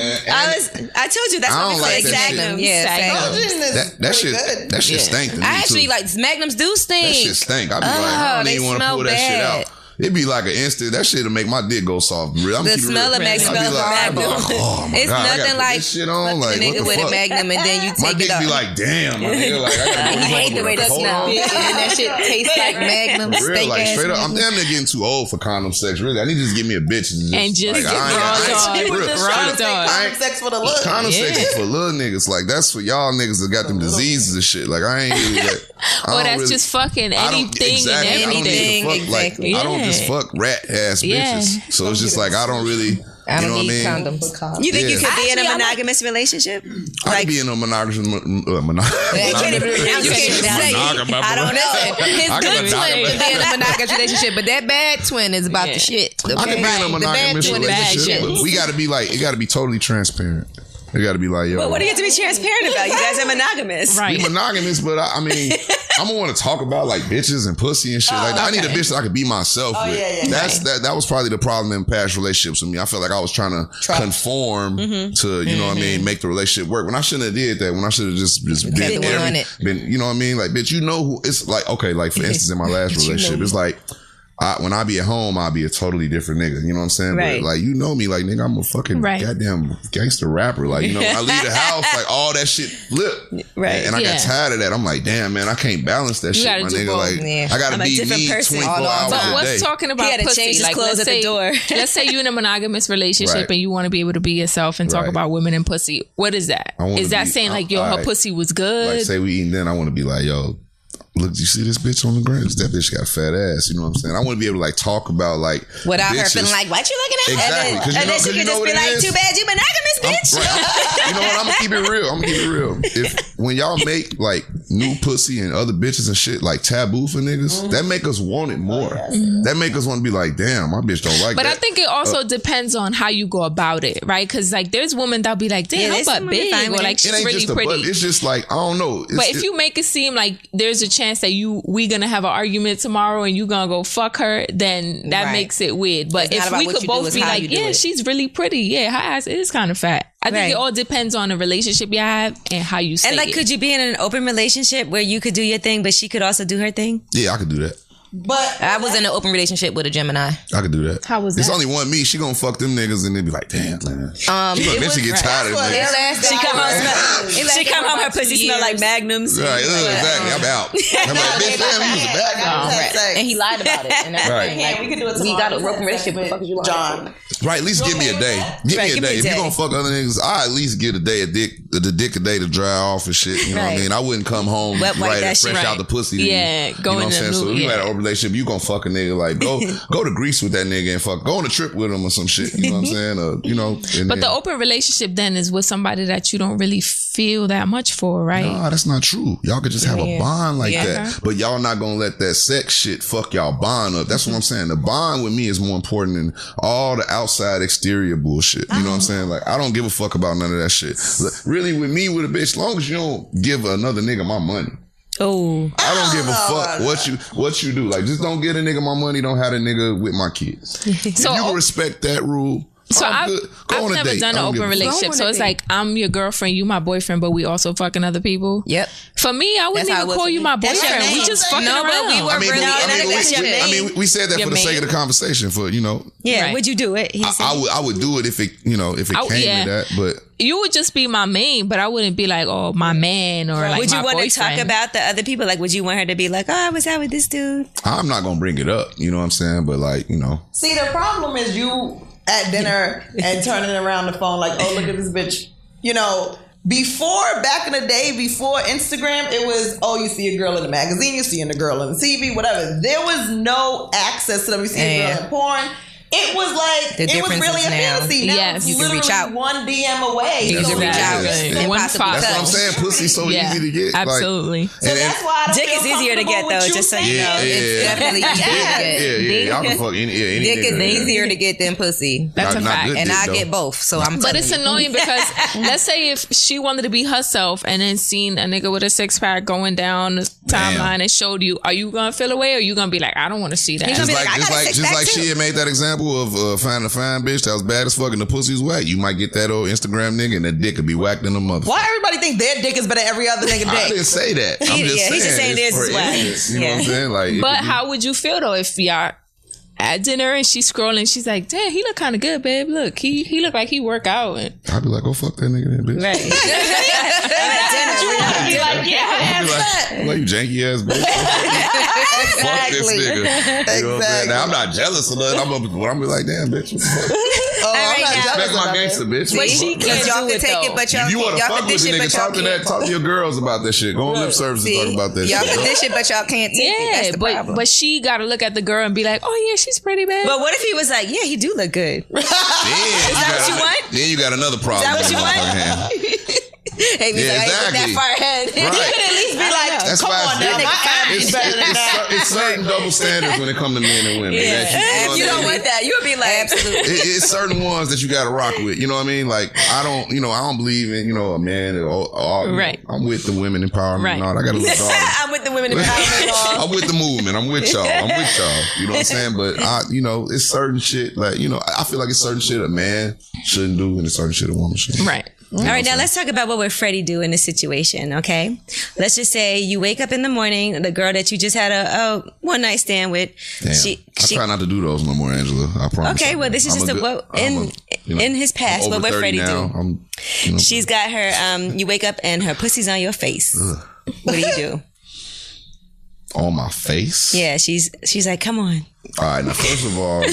I told you that's what we like say. Magnum. That shit stank to me. I actually like Magnums do stink. That shit stank. I be like, I don't even want to pull that shit out. It'd be like an instant. That shit'll make my dick go soft. The smell of Magnum. Oh my it's God, nothing like this shit on. Like, a nigga with a Magnum and then you my take dick it up. be like, damn, my nigga. Like, I hate the way that smell. And that shit tastes like Magnum. For real, like straight up. I'm damn near getting too old for condom sex. Really, I need to just give me a bitch and just get raw dog. Condom sex for the look. Condom sex is for little niggas. Like, that's for y'all niggas that got them diseases and shit. Like, I ain't really that. Or that's just fucking anything and anything. I don't just fuck rat ass bitches. So it's just like, I don't really. I don't know need what I mean? condoms. You think you could be in a monogamous relationship? I could be in a monogamous. You can't even say. I don't know. His good twin could be in a monogamous relationship, but that bad twin is about the shit. I could be in a monogamous relationship, but we got to be like, it got to be totally transparent. It got to be like, yo. But what do you have to be transparent about? You guys are monogamous. Right. We monogamous, but I mean, I'm gonna want to talk about like bitches and pussy and shit like that. I need a bitch that I could be myself with. That was probably the problem in past relationships with me. I felt like I was trying to conform to, you know what I mean, make the relationship work. When I shouldn't have did that. When I should have just been, you know what I mean? Like, bitch, you know who it's like, okay, like for instance, in my last relationship, it's like, when I be at home, I'll be a totally different nigga. You know what I'm saying? Right. But like, you know me, like, nigga, I'm a fucking goddamn gangster rapper. Like, you know, when I leave the house, like, all that shit flip. Right. And I got tired of that. I'm like, damn, man, I can't balance that shit, my nigga. Like, I gotta be me 24 hours But a what's day. talking about pussy? Change his like, clothes at the door. Let's say you're in a monogamous relationship and you want to be able to be yourself and talk about women and pussy. What is that? Is that saying like, yo, her pussy was good? Like, say we eating dinner, I want to be like, yo, look, you see this bitch on the ground? That bitch got a fat ass. You know what I'm saying? I want to be able to like talk about like without bitches. her feeling like, what you looking at? Exactly. And then she could just be like, too bad you monogamous, bitch. You know what? I'm gonna keep it real. If when y'all make like new pussy and other bitches and shit like taboo for niggas, that make us want it more. That make us want to be like, damn, my bitch don't like but that. I think it also depends on how you go about it, right? Because like there's women that'll be like, damn, her butt big, or like she's really pretty. It's just like, I don't know. But if you make it seem like there's a chance that we gonna have an argument tomorrow and you gonna go fuck her, then that makes it weird. But if we could both be like, yeah, she's really pretty, yeah, her ass is kind of fat. I think it all depends on the relationship you have and how you say it. And like, could you be in an open relationship where you could do your thing, but she could also do her thing? Yeah, I could do that. But I was in an open relationship with a Gemini. I could do that. How was that? It's only one me. She gonna fuck them niggas and then be like, damn, man. She gonna eventually get tired of it. She come home, her pussy smell like Magnums. Right, exactly. I'm out. I'm like, bitch, damn, you was a Magnum. And he lied about it. And everything. Like, we can do it. We got a open relationship. What the fuck is you lying? John. Right, at least give me a day. Give me a day. If you gonna fuck other niggas, I at least get a day the dick a day to dry off and shit. You know what I mean? I wouldn't come home fresh out the pussy. Yeah, go in. You know what I'm saying? So you had an open relationship, you gonna fuck a nigga, like go to Greece with that nigga and fuck, go on a trip with him or some shit. You know what I'm saying? You know. But the open relationship then is with somebody that you don't really feel that much for, right? Nah, that's not true. Y'all could just have a bond like that, but y'all not gonna let that sex shit fuck y'all bond up. That's what I'm saying. The bond with me is more important than all the outside exterior bullshit. You know what I'm saying? Like, I don't give a fuck about none of that shit. Really, with me, with a bitch, as long as you don't give another nigga my money. Oh, I don't give a fuck what you do. Like, just don't get a nigga my money. Don't have a nigga with my kids. So if you respect that rule, So I've never date. done an open relationship. So it's like, I'm your girlfriend, you my boyfriend, but we also fucking other people. Yep. For me, I wouldn't even call you my boyfriend. We just fucking around. But we were we said that for the sake of the conversation. For Yeah, Right. would you do it? I would do it if it came to that. But you would just be my main, but I wouldn't be like, oh, my man or like would you my want boyfriend. to talk about the other people? Like, would you want her to be like, oh, I was out with this dude? I'm not gonna bring it up. You know what I'm saying? But like, See, the problem is you at dinner and turning around the phone like, oh, look at this bitch. Before, back in the day, before Instagram, it was, oh, you see a girl in the magazine, you see a girl in the TV, whatever. There was no access to them. You see a girl in porn. It was like, it was really a fantasy. Now Yes, it's you can reach out. one DM away. You can reach out. Exactly. One Impossible five. that's what I'm touch. saying. Pussy's so easy to get. Absolutely. So that's why I don't Dick feel is easier to get, comfortable with though, you just so you saying know. It's definitely easier to get. Y'all can fuck any Dick is nigga. easier to get than pussy. That's a Not fact. good And dick, I though. get both. So I'm But telling it's you. annoying because let's say if she wanted to be herself and then seen a nigga with a 6-pack going down the timeline and showed you, are you gonna feel away or are you gonna be like, I don't want to see that? Just be like, I got a just six-pack like too. she had made that example of finding a fine bitch that was bad as fuck and the pussy's whack. You might get that old Instagram nigga and that dick could be whacked in the mother. Why everybody think their dick is better than every other nigga I dick? didn't say that. I'm just saying. he's just saying it's theirs is for whack. instance, you know what I'm saying? Like, it But could be- how would you feel though if y'all at dinner and she's scrolling, she's like, damn, he look kind of good, babe. Look, he look like he work out. And I'd be like, go fuck that nigga then, bitch. Right. At dinner. be like, yeah, I'd be like, you janky ass bitch. Fuck this nigga. You know what I'm saying? Now, I'm not jealous of that. I'm be like, damn, bitch. What the fuck? Oh, I'm not now. jealous That's my about gangster, bitch. But she Because can't y'all do can it take though. it, but y'all If you want to y'all fuck can with dish the it, nigga, but y'all talk to that. can't. Talk to your girls about that shit. Go on lip service and talk about that Y'all shit. can dish it, but y'all can't take it. That's the problem. but she got to look at the girl and be like, oh yeah, she's pretty, babe. But what if he was like, yeah, he do look good? Then that what you want? Then you got another problem. that what in you your want? motherfucking hand. Hey, we Yeah, like, I ain't exactly. that far ahead. Right. You could at least be like, That's come why on now, my ass is better than that. it's certain double standards when it comes to men and women. Yeah. That If you don't want that, you'll be like, Absolutely. It's certain ones that you got to rock with. You know what I mean? Like I don't believe in a man. Right. I'm with the women empowerment. Right. And all. I got a little daughter. I'm with the women empowerment. I'm with the movement. I'm with y'all. You know what I'm saying? But it's certain shit. Like I feel like it's certain shit a man shouldn't do, and it's certain shit a woman shouldn't. Right. All right, now let's talk about what would Freddie do in this situation, okay? Let's just say you wake up in the morning, the girl that you just had a one night stand with, Damn. I try not to do those no more, Angela. I promise. Okay, well, this is just in his past. What would Freddie do? She's got her. You wake up and her pussy's on your face. Ugh. What do you do? On my face? Yeah, she's like, come on. All right, now first of all,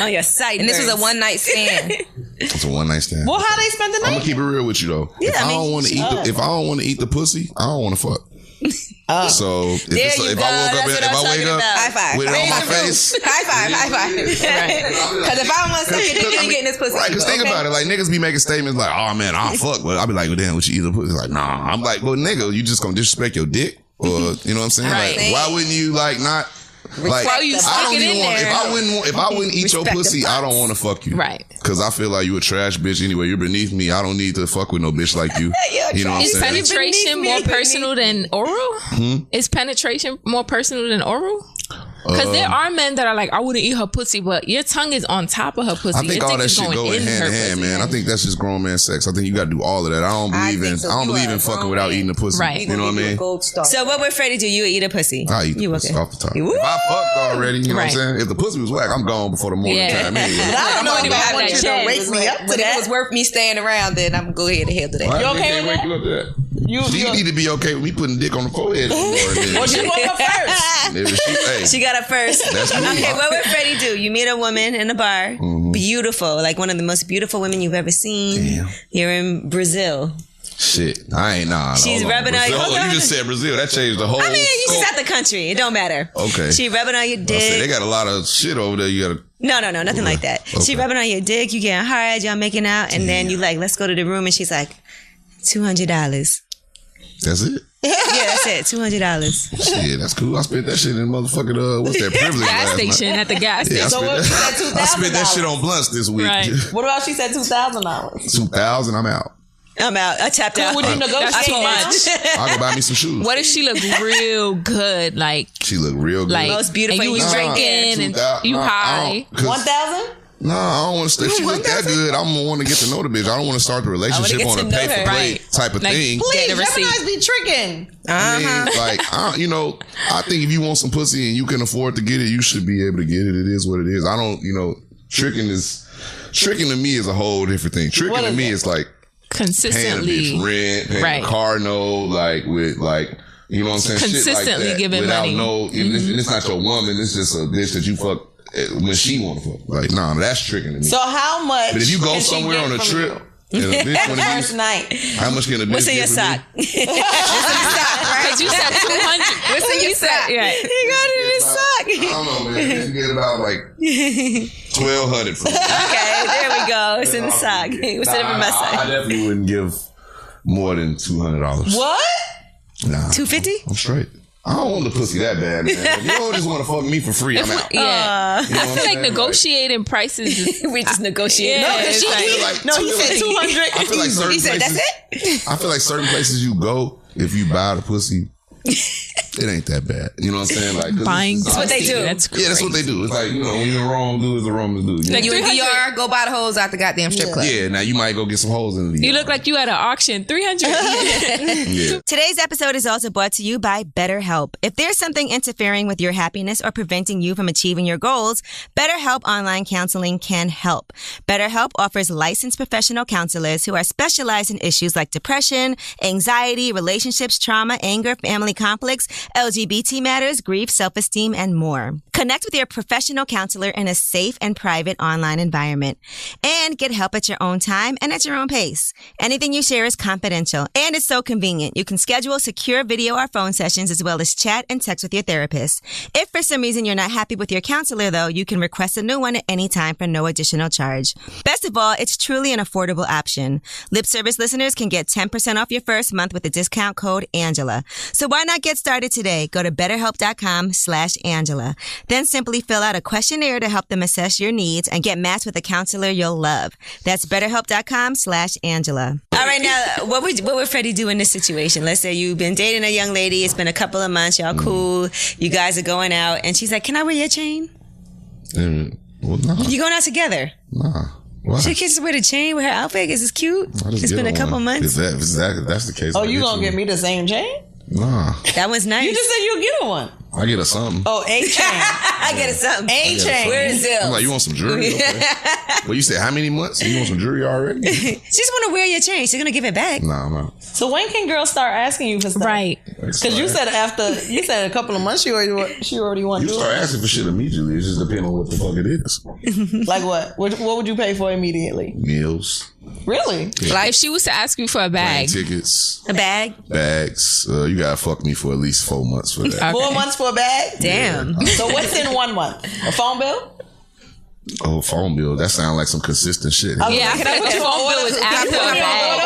On your side. And this was a one night stand. it's a one night stand. Well, how they spend the I'm night? gonna keep it real with you though. If I don't want to eat the pussy, I don't want to fuck. So if I wake up High five. with it on my face, High five. Because if I don't want to suck your dick, you ain't getting this pussy. right? Because think about it, like niggas be making statements like, "Oh man, I'll fuck," but I'll be like, "Well, damn, what you eat the pussy?" Like, nah. I'm like, "Well, nigga, you just gonna disrespect your dick?" Or you know what I'm saying? Right. Like, why wouldn't you like not? Like, Why you I don't stick it even in want. there? If I wouldn't eat your Respect the pussy, I don't want to fuck you. Right. Because I feel like you a trash bitch anyway. You're beneath me. I don't need to fuck with no bitch like you. You know what I'm Is saying? penetration more personal than oral? Is penetration more personal than oral? Because there are men that are like, I wouldn't eat her pussy, but your tongue is on top of her pussy. I think your all dick that is shit going go in hand her in hand, pussy. man. I think that's just grown man sex. I think you got to do all of that. I don't believe in fucking without eating the pussy. Right. You know what I mean? Gold star. So what would Freddie do? You would eat a pussy. I eat the You pussy okay? off the top. Woo! If I fucked already, you know what I'm Right. saying? If the pussy was whack, I'm gone before the morning Yeah. time anyway. I don't know Nobody if I would want have you that to chance. wake me up to But if it was that. worth me staying around, then I'm going to go ahead and handle that. Why You okay can't with wake you up to that? You She need to be okay with me putting dick on the forehead. Well, she woke up first. She got up first. That's me. Okay, what would Freddie do? You meet a woman in a bar, beautiful, like one of the most beautiful women you've ever seen. Damn. You're in Brazil. Shit, I ain't nah. She's hold on. rubbing on Brazil. you. Hold on. You just said Brazil. That changed the whole. I mean, you scope. just out the country. It don't matter. Okay. She rubbing on your I said, they dick. got a lot of shit over there. You gotta. No, nothing like that. She Okay. rubbing on your dick. You getting hard. Y'all making out, and then you like, let's go to the room, and she's like, $200. That's it. Yeah, that's it. $200. Shit, that's cool. I spent that shit in motherfucking what's that privilege? Gas last night. station at the gas Yeah, station. So what, she said I spent that $2,000? shit on blunts this week. Right. What about she said $2,000? 2,000. I'm out. I'm out. I tapped out. Would you negotiate? That's too much. I'll go buy me some shoes. What if she look real good? Like She look real good. like Most beautiful and you was you drinking and you high. 1,000? No, I don't want to stay. She look that good. I'm gonna want to get to know the bitch. I don't want to start the relationship get on to a know pay for her. play Right. type of Like, thing. Please, Get the receipt. Geminis be tricking. I mean, like, I think if you want some pussy and you can afford to get it, you should be able to get it. It is what it is. I don't, tricking to me is a whole different thing. Tricking to me is like paying a Consistently. bitch rent, paying Right. a car note, like with like, you know what I'm saying? Consistently Shit like that, giving without money. no, it's not your woman. It's just a bitch that you fuck when she want to fuck. Like, nah, that's tricking to me. So how much? But if you go can she somewhere get on a from trip, you? and a bitch wanna First be, night. how much can a bitch What's in get your from sock? me? Because you said 200. What's in your sock? Right. He got it in his I sock. don't know, man. You get about like 1,200 from me. Okay, there we go. It's in the sock. What's it in my I sock? definitely wouldn't give more than $200. What? Nah, 250? I'm straight. I don't want the pussy that bad, man. If you don't just want to fuck me for free, I'm out. Yeah. You know what I'm I feel like saying? negotiating prices is We just negotiated. Yeah, No, it's I feel like, No, he said 200. I feel like certain He said, places, that's it? I feel like certain places you go, if you buy the pussy, it ain't that bad. You know what I'm saying? Like, 'cause buying. it's what they do. That's Yeah, that's what they do. It's like, when you're wrong, do as the wrong do. You know? Like You in 300. DR, go buy the hoes out the goddamn strip club. Yeah, now you might go get some holes in the You look like you at an auction. 300. Yeah. Today's episode is also brought to you by BetterHelp. If there's something interfering with your happiness or preventing you from achieving your goals, BetterHelp Online Counseling can help. BetterHelp offers licensed professional counselors who are specialized in issues like depression, anxiety, relationships, trauma, anger, family conflicts, LGBT matters, grief, self-esteem, and more. Connect with your professional counselor in a safe and private online environment. And get help at your own time and at your own pace. Anything you share is confidential, and it's so convenient. You can schedule secure video or phone sessions as well as chat and text with your therapist. If for some reason you're not happy with your counselor, though, you can request a new one at any time for no additional charge. Best of all, it's truly an affordable option. Lip Service listeners can get 10% off your first month with the discount code Angela. So why not get started today? Go to BetterHelp.com/Angela. Then simply fill out a questionnaire to help them assess your needs and get matched with a counselor you'll love. That's BetterHelp.com/Angela. All right, now, what would Freddie do in this situation? Let's say you've been dating a young lady. It's been a couple of months. Y'all cool. You guys are going out. And she's like, can I wear your chain? Well, nah. You going out together? Nah. Why? She can just wear the chain with her outfit. Is this cute? I just It's get been a her couple one. months. If that's the case. Oh, I'll you gonna you get one. me the same chain? Nah. That one's nice. You just said you'll get her one. I get her something. Oh, a chain. I get it something. A chain. Where is it? I'm like, you want some jewelry? Okay. Well, you said how many months? You want some jewelry already? She just want to wear your chain. She's gonna give it back. Nah, I'm out. So when can girls start asking you for stuff? Right. Because you said a couple of months she already wants You to. start asking for shit immediately. It just depends on what the fuck it is. Like what? What would you pay for immediately? Meals, Really? Like if she was to ask you for a plane bag. tickets, A bag. bags. You gotta fuck me for at least 4 months for that. Okay. 4 months for a bag? Damn. So what's in 1 month? A phone bill? Oh, phone bill. That sounds like some consistent shit. Yeah, I feel like a phone bill is after a bag.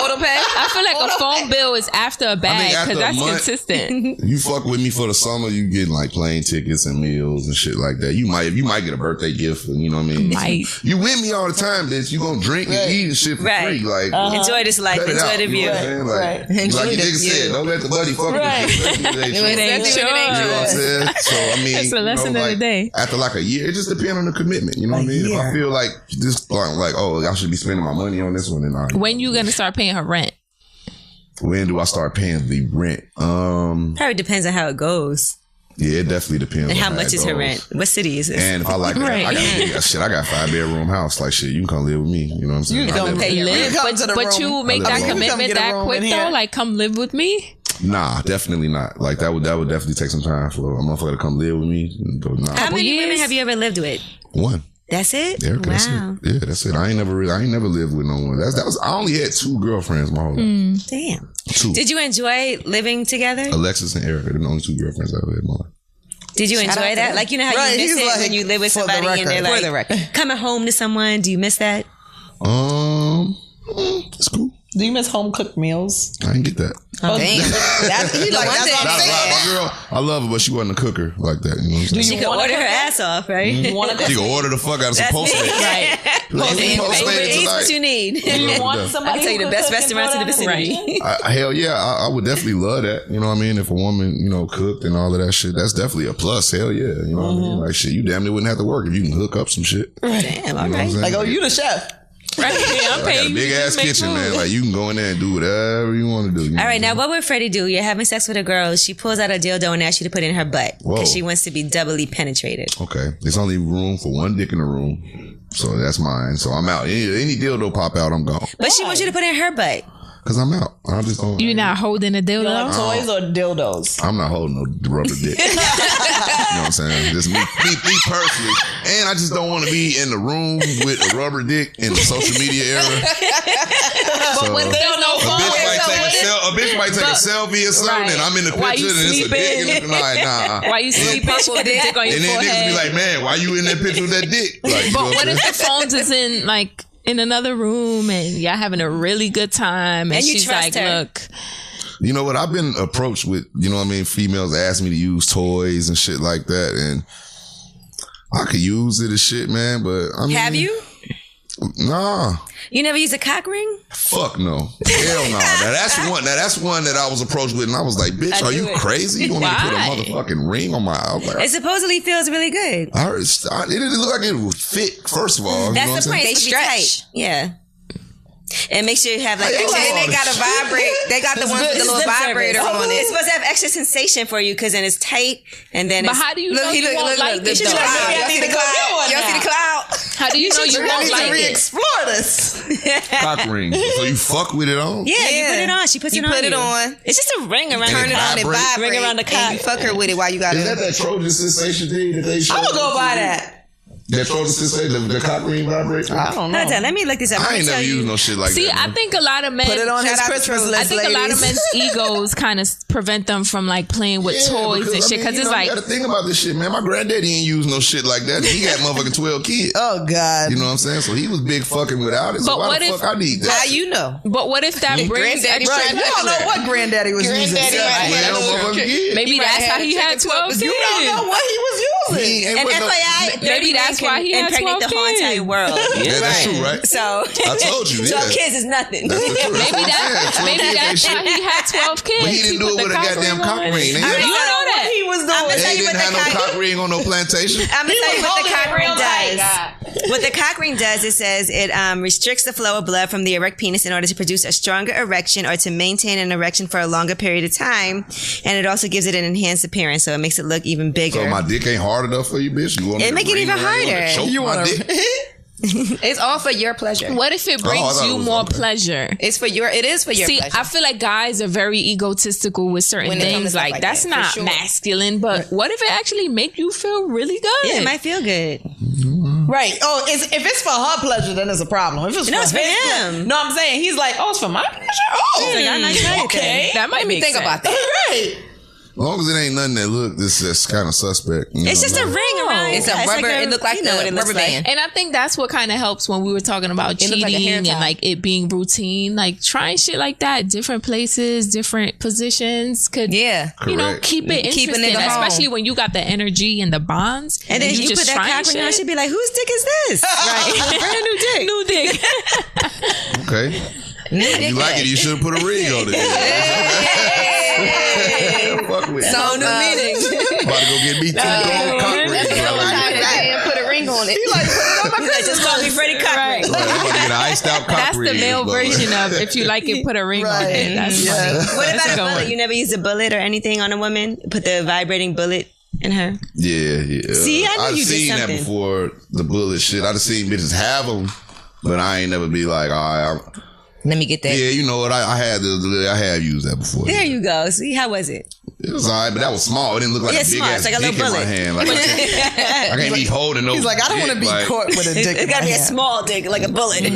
I feel like a phone bill is after a bag after because a that's month- consistent. You fuck with me for the summer, you get like plane tickets and meals and shit like that. You might get a birthday gift, you know what I mean? Might. You with me all the time, bitch. You gonna drink and eat and shit for Right. free. Like Enjoy this life. cut it Enjoy out, the you know view. what I'm saying? Like, Right. like Enjoy your the nigga view. said, don't let the buddy fuck Right. with you. It ain't You sure. know what I'm saying? So I mean, That's the lesson of the day. After like a year, it just depends on the commitment. You know what I mean? If I feel like this, like, oh, I should be spending my money on this one, then When you gonna start paying her rent? when do I start paying the rent? Probably depends on how it goes Yeah, it definitely depends. and on how much it is her goes. rent. What city is this? And if I like Right. I got a 5-bedroom house. Like shit, you can come live with me. You know what I'm saying? You I don't live- pay your Live, Come to the but room. you make I that live alone. commitment Come get a that room quick in here. though. Like, come live with me. Nah, definitely not. Like that would definitely take some time for a motherfucker to come live with me. And go, nah. How many years? women have you ever lived with? One. That's it? Erica, that's Wow. it. Yeah, that's it. I ain't never lived with no one. I only had 2 girlfriends my whole life. Damn. 2. Did you enjoy living together? Alexis and Erica, they're the only 2 girlfriends I ever had in my life. Did you out enjoy to that? them. Like, you know how Right, you miss he's it like, when you live with for the somebody and they're record. like, For the record. coming home to someone. Do you miss that? It's cool. Do you miss home cooked meals? I didn't get that. Oh, damn. That's what I'm saying. My girl, I love her, but she wasn't a cooker like that. You know what I'm saying? She could order her ass off, right? She could order the fuck out of some Postmates. Right. Eat what you need. Do you want somebody? I'll tell you the best restaurants in the vicinity. Hell yeah, I would definitely love that. You know what I mean? If a woman, cooked and all of that shit, that's definitely a plus. Hell yeah. You know what I mean? Like shit, you damn near wouldn't have to work if you can hook up some shit. Damn, all right. Like, you the chef. Right. I'm I paying got a you big to ass make kitchen, food. man. Like you can go in there and do whatever you want to do. All right, now what would Freddie do? You're having sex with a girl. She pulls out a dildo and asks you to put it in her butt Whoa. because she wants to be doubly penetrated. Okay, there's only room for one dick in the room, so that's mine. So I'm out. Any dildo pop out, I'm gone. But she wants you to put it in her butt. Cause I'm out. I just don't. You're not holding a dildo? Like toys or dildos? I'm not holding no rubber dick. You know what I'm saying? Just me personally. And I just don't want to be in the room with a rubber dick in the social media era. But when there's no phone, A bitch might take a selfie or something, Right. and I'm in the While picture, you and it's a dick. sleeping. And like, nah. While you sleeping with the dick on your And then niggas forehead. be like, man, why you in that picture with that dick? Like, But what if the phone's is in another room and y'all having a really good time and you she's trust like, her. look, You know what? I've been approached with, females ask me to use toys and shit like that, and I could use it as shit, man. But I mean, Have you? Nah. You never use a cock ring? Fuck no. Hell no. Now that's one that I was approached with, and I was like, bitch, are you crazy? You want me to put a Why? motherfucking ring on my? I was like, It supposedly feels really good. I heard, it didn't look like it would fit. First of all, That's you know the what I'm point. saying? It's supposed to be tight. Yeah. And make sure you have like How you extra. like And they got a vibrate. They got the ones with the little vibrator on It's it. supposed to have extra sensation for you because then it's tight and then but it's. how do you know you won't like The it? cloud. though? Y'all see the cloud? Y'all see the cloud? How do you know you won't like it? Re-explore this. Cock ring. So you fuck with it on? Yeah, you Yeah. put it on. She puts You it on. put it you. on. It's just a ring around. Turn it on and vibrate. vibrate. Ring around the cock. And you fuck her with it while you got Is that it. Trojan sensation thing that they show? I'm gonna go buy that. That Trojan sensation, the cock ring vibrator? I don't know. Hold on, let me look this up. I Let me ain't tell never you. used no shit like See, that. I man. think a lot of men Put it on his Shout out to Christmas Trojan. list, I think a lot of ladies. men's egos kind of prevent them from like playing with toys and shit because it's like you gotta think about this shit, man. My granddaddy ain't use no shit like that. He got motherfucking 12 kids. Oh God. You know what I'm saying? So he was big fucking without it. So But why what the if- fuck I need How that? you know? but what if that brings Granddaddy Right, tried you don't know that. what granddaddy was using. Granddaddy might have had Well, a little- motherfucking kid. maybe He might that's have how he had had chicken 12 flippers. kids. You don't know what he was using. He ain't And with no- FYI, 30 Maybe that's men why he can had impregnate 12 the whole entire kids. world. Yeah, that's true, right? So I told you, 12 yeah. kids is nothing. That's the truth. Maybe That's what I'm saying. 12 that's kids why ain't he had 12 kids. But he didn't do it put with the a goddamn cock on ring. it. Nigga. You know that. He was doing. I'm gonna tell He you what didn't have the no cock. cock ring on no plantation. I'm gonna tell you what the cock ring does. God. What the cock ring does, it says it restricts the flow of blood from the erect penis in order to produce a stronger erection or to maintain an erection for a longer period of time. And it also gives it an enhanced appearance, so it makes it look even bigger. So my dick ain't hard enough for you, bitch? You want me It to make it ring even around? You wanna harder. choke You my wanna- dick? It's all for your pleasure. What if it I brings thought it you was more okay. pleasure? It's for your. It is for your See, pleasure. I feel like guys are very egotistical with certain When it comes to things. stuff Like, like that's that, for not sure. masculine, but what if it actually make you feel really good? Yeah, it might feel good. Right. Oh, if it's for her pleasure, then it's a problem. If it's No, for it's for his him. pleasure- No, I'm saying he's like, oh, it's for my pleasure. Oh, Like, I might try it okay. That might make Think sense. about that. Right. As long as it ain't nothing that look, this is kind of suspect. You It's know, just a like- ring around. It's a rubber. It looked like you know what a it looks rubber like. band. And I think that's what kind of helps when we were talking about It looked cheating like a hair and tie. like it being routine, like trying shit like that, different places, different positions could, Yeah. you know, Correct. keep it Keep a interesting, nigga home. especially when you got the energy and the bonds. And then you just put that trying cock ring on, shit. she'd be like, whose dick is this? Right. Brand new dick. New dick. Okay. If you like it, you should have put a ring on it. Fuck with it. So new meaning. About to go get me two gold cock rings. And put a ring on it. He's like, just call me Freddie Cock Right. ring. Right, I'm about to get an iced out cock That's ring. the male But- version of if you like it, put a ring on Right. it. That's funny. What That's about a good bullet? one. You never used a bullet or anything on a woman? Put the vibrating bullet in her? Yeah, yeah. See, I knew I've you did seen that something. before, the bullet shit. I've seen bitches have them, but I ain't never be like, all right. Let me get that. Yeah, you know what? I have used that before. There you go. See, how was it? It was all right, but that was small. It didn't look like Yeah, a big small. ass It's like a dick little in my bullet. hand. Like, I can't be holding no. He's like, I don't want to be dick, like, caught with a dick. It's in got to my be a hand. small dick, like a bullet. It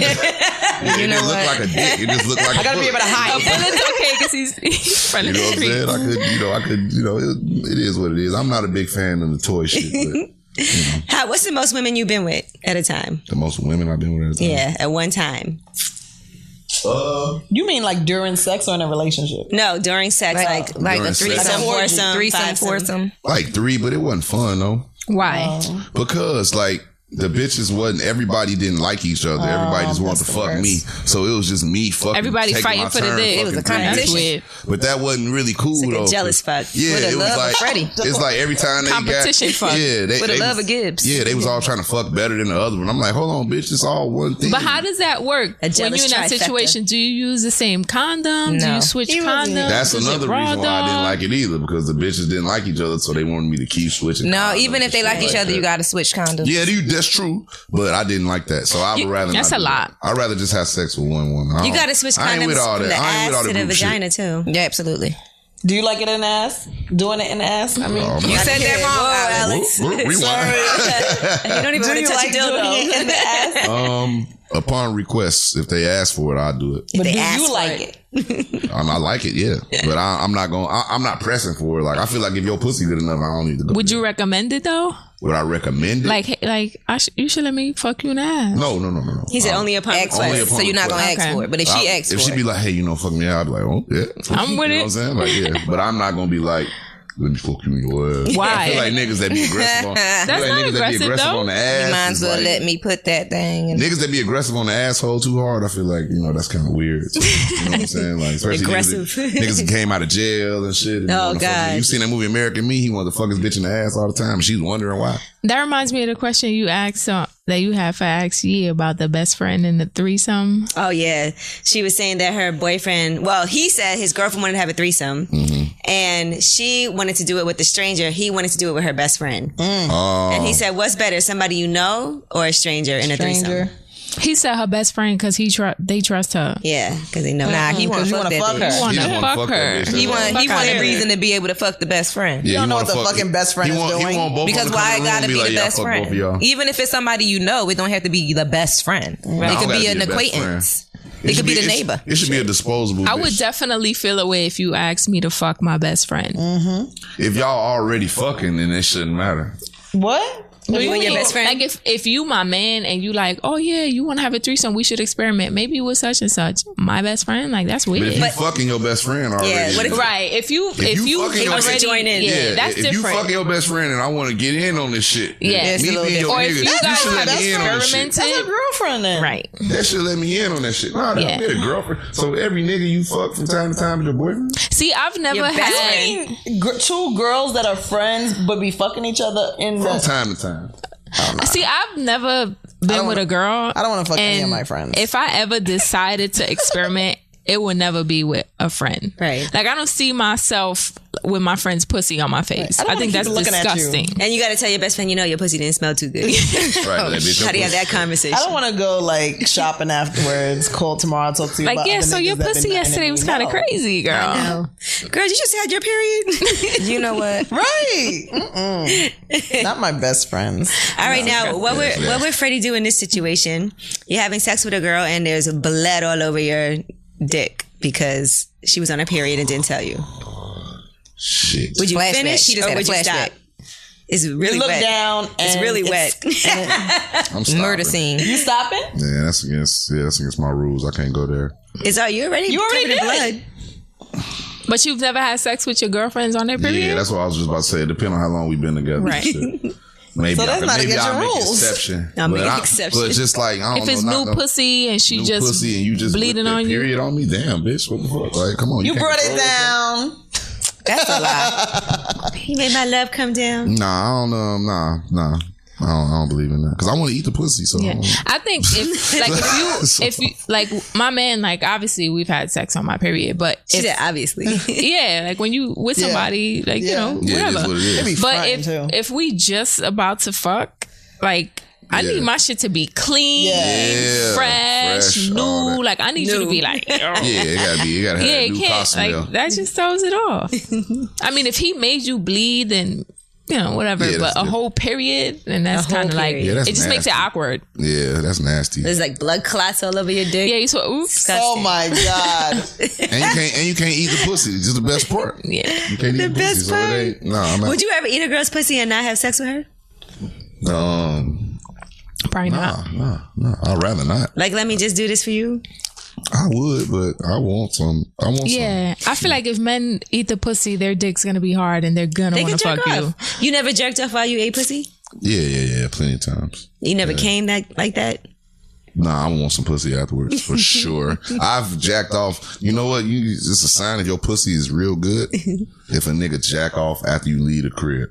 didn't look like a dick. It just looked like I gotta be able to A hide. bullet's okay because he's from You the know what I'm street. saying? I could, it is what it is. I'm not a big fan of the toy shit, but What's the most women you've been with at a time? the most women I've been with at a time. Yeah, at one time. You mean like during sex or in a relationship? No, during sex, like a During sex. threesome, foursome. Like 3, but it wasn't fun though. Why? Because like the bitches wasn't. Everybody didn't like each other. Everybody just wanted to fuck me. So it was just me fucking. Everybody taking fighting my for the turn, dick. It fucking was a three competition. bitches. But that wasn't really cool It's like though. a jealous fuck. Yeah, With a it was love of like Freddie. it's like every time they Competition got fuck. Yeah, With a love of Gibbs. Yeah, they was all trying to fuck better than the other one. I'm like, hold on, bitch, it's all one thing. But how does that work? A When jealous you're in that trifecta. situation, do you use the same condom? Do No. you switch He wasn't- condoms? That's Is it another raw reason why I didn't dog? like it either, because the bitches didn't like each other, so they wanted me to keep switching. No, condoms even if and they shit like each other, that. you got to switch condoms. Yeah, that's true, but I didn't like that, so I would rather. That's not a do lot. that. I'd rather just have sex with one woman. You got to switch I ain't condoms with all from that. the I ain't with all ass to the the group shit. vagina too. Yeah, absolutely. Do you like it in the ass? Doing it in the ass? I mean, Oh, You man. said that wrong, Alex. Rewind. You don't even do want you to touch like a dildo. doing it in the ass? Upon request, if they ask for it, I'll do it. But they do ask you for like it. it? I like it, yeah, but I'm not going. I'm not pressing for it. Like I feel like if your pussy good enough, I don't need to go. Would you recommend it though? Would I recommend it? Like, you should let me fuck you in the ass. No. He said only upon Ask for request. it. So you're not going to Okay. ask for it. But if she asks if for she it. be like, hey, fuck me out, I'd be like, oh yeah, I'm with you know it. what I'm saying? Like, yeah, but I'm not gonna be like, let me fuck you in your ass. Why? I feel like niggas that be aggressive on. That's I feel like not niggas that be aggressive, aggressive though. on the ass. You might as is well like- let me put that thing in. Niggas that be aggressive on the asshole too hard, I feel like, that's kind of weird. So, you know what I'm saying? Like, especially Aggressive. Niggas that came out of jail and shit. And Oh, wanna fuck God. me. You seen that movie American Me? He wanted to fuck his bitch in the ass all the time. And she's wondering why. That reminds me of the question you asked that you had for Ye about the best friend and the threesome. Oh yeah, she was saying that her boyfriend. Well, he said his girlfriend wanted to have a threesome, and she wanted to do it with the stranger. He wanted to do it with her best friend. And he said, "What's better, somebody you know or a stranger in a threesome?" He said her best friend because they trust her. Yeah, because they know. Nah, he want to fuck that fuck bitch. her. He want He to just wanna fuck fuck that her. bitch. That's He all. wanted her. reason to be able to fuck the best friend. You don't he know wanna what the fuck- fucking best friend he is want- he doing. want both of Because them to come why in it the room gotta and be like, the yeah, best fuck both of friend? y'all. Even if it's somebody you know, it don't have to be the best friend. It don't could gotta be be an the best acquaintance. It should could be the it should- neighbor. It should be a disposable I would bitch. definitely feel a way if you asked me to fuck my best friend. If y'all already fucking, then it shouldn't matter. What? You and your best friend. Like if you my man and you like, oh yeah, you want to have a threesome, we should experiment. Maybe with such and such. My best friend, like that's But if weird. you fucking your best friend already, Yeah, what if- Right. If you you fucking your already best- join in. Yeah, that's if different. you fucking your best friend and I want to get in on this shit, Yeah. It's a me little being your or if nigga, you you guys should have let me in on this shit. experimented, That's a girlfriend then. right? That should let me in on that shit. Nah, Yeah. that be a girlfriend. So every nigga you fuck from time to time is your boyfriend? See, I've never Your best had. friend. Two girls that are friends but be fucking each other in From the. time to time. See, I've never been with a girl. I don't wanna fuck any of and my friends. If I ever decided to experiment, it would never be with a friend. Right. Like I don't see myself with my friend's pussy on my face. I don't I think want that's people looking at you. disgusting. And you got to tell your best friend, your pussy didn't smell too good. Right, that bitch. How do you have that conversation? I don't want to go like shopping afterwards. Call tomorrow. I'll talk to you Like, about yeah, other so your niggas that been pussy nothing yesterday to was me. kind of No. crazy, girl. No. Girl, you just had your period. You know what? Right. Mm-mm. Not my best friends. All right, now what would Freddie do in this situation? You're having sex with a girl and there's blood all over your dick because she was on her period and didn't tell you. Shit. Would you Flashback. finish She just or had a would you flashback. stop? It's really Look wet. down. It's and really wet. I'm stopping. Murder scene. You stopping? Yeah, that's against my rules. I can't go there. Is you already? You already covered in did. blood. But you've never had sex with your girlfriends on their period? Yeah, that's what I was just about to say. It depends on how long we've been together. Right. Shit. Maybe So that's not maybe against I'll your make rules. exception. I'll make But exception. But just like, I don't If know. it's not new no- pussy and she new just pussy and you just bleeding whipped that on you. period on me, damn bitch, what the fuck? Like, come on, You can't brought it control yourself. down. That's a lie. He made my love come down. Nah, I don't nah. I don't believe in that because I want to eat the pussy. So Yeah. I think if you like my man, like obviously we've had sex on my period, but She if, said, obviously. yeah, like when you with somebody, like Yeah. you know, yeah, it is whatever. what it They be is. But fronting, too. if we just about to fuck, like I Yeah. need my shit to be clean, Yeah, fresh, all that. new. Like I need you to be like, Yeah, it gotta have yeah, a it new can't. costume. Like that just throws it off. I mean, if he made you bleed, then whatever. Yeah, but that's a whole period, and that's whole kind of like period. Yeah, that's it just makes it nasty. awkward. Yeah, that's nasty. There's like blood clots all over your dick. Yeah, you saw. Oops. Oh my God. And you can't eat the pussy. It's just the best part. Yeah. You can't eat the best pussy. So it ain't. No, I'm not. Would you ever eat a girl's pussy and not have sex with her? Probably not. No. I'd rather not. Like, let me just do this for you? I would, but I want some. Yeah, I feel like if men eat the pussy, their dick's gonna be hard and they're gonna want to fuck you. You never jerked off while you ate pussy? Yeah, plenty of times. You never came like that? Nah, I want some pussy afterwards for sure. I've jacked off. You know what? It's a sign if your pussy is real good if a nigga jack off after you leave the crib.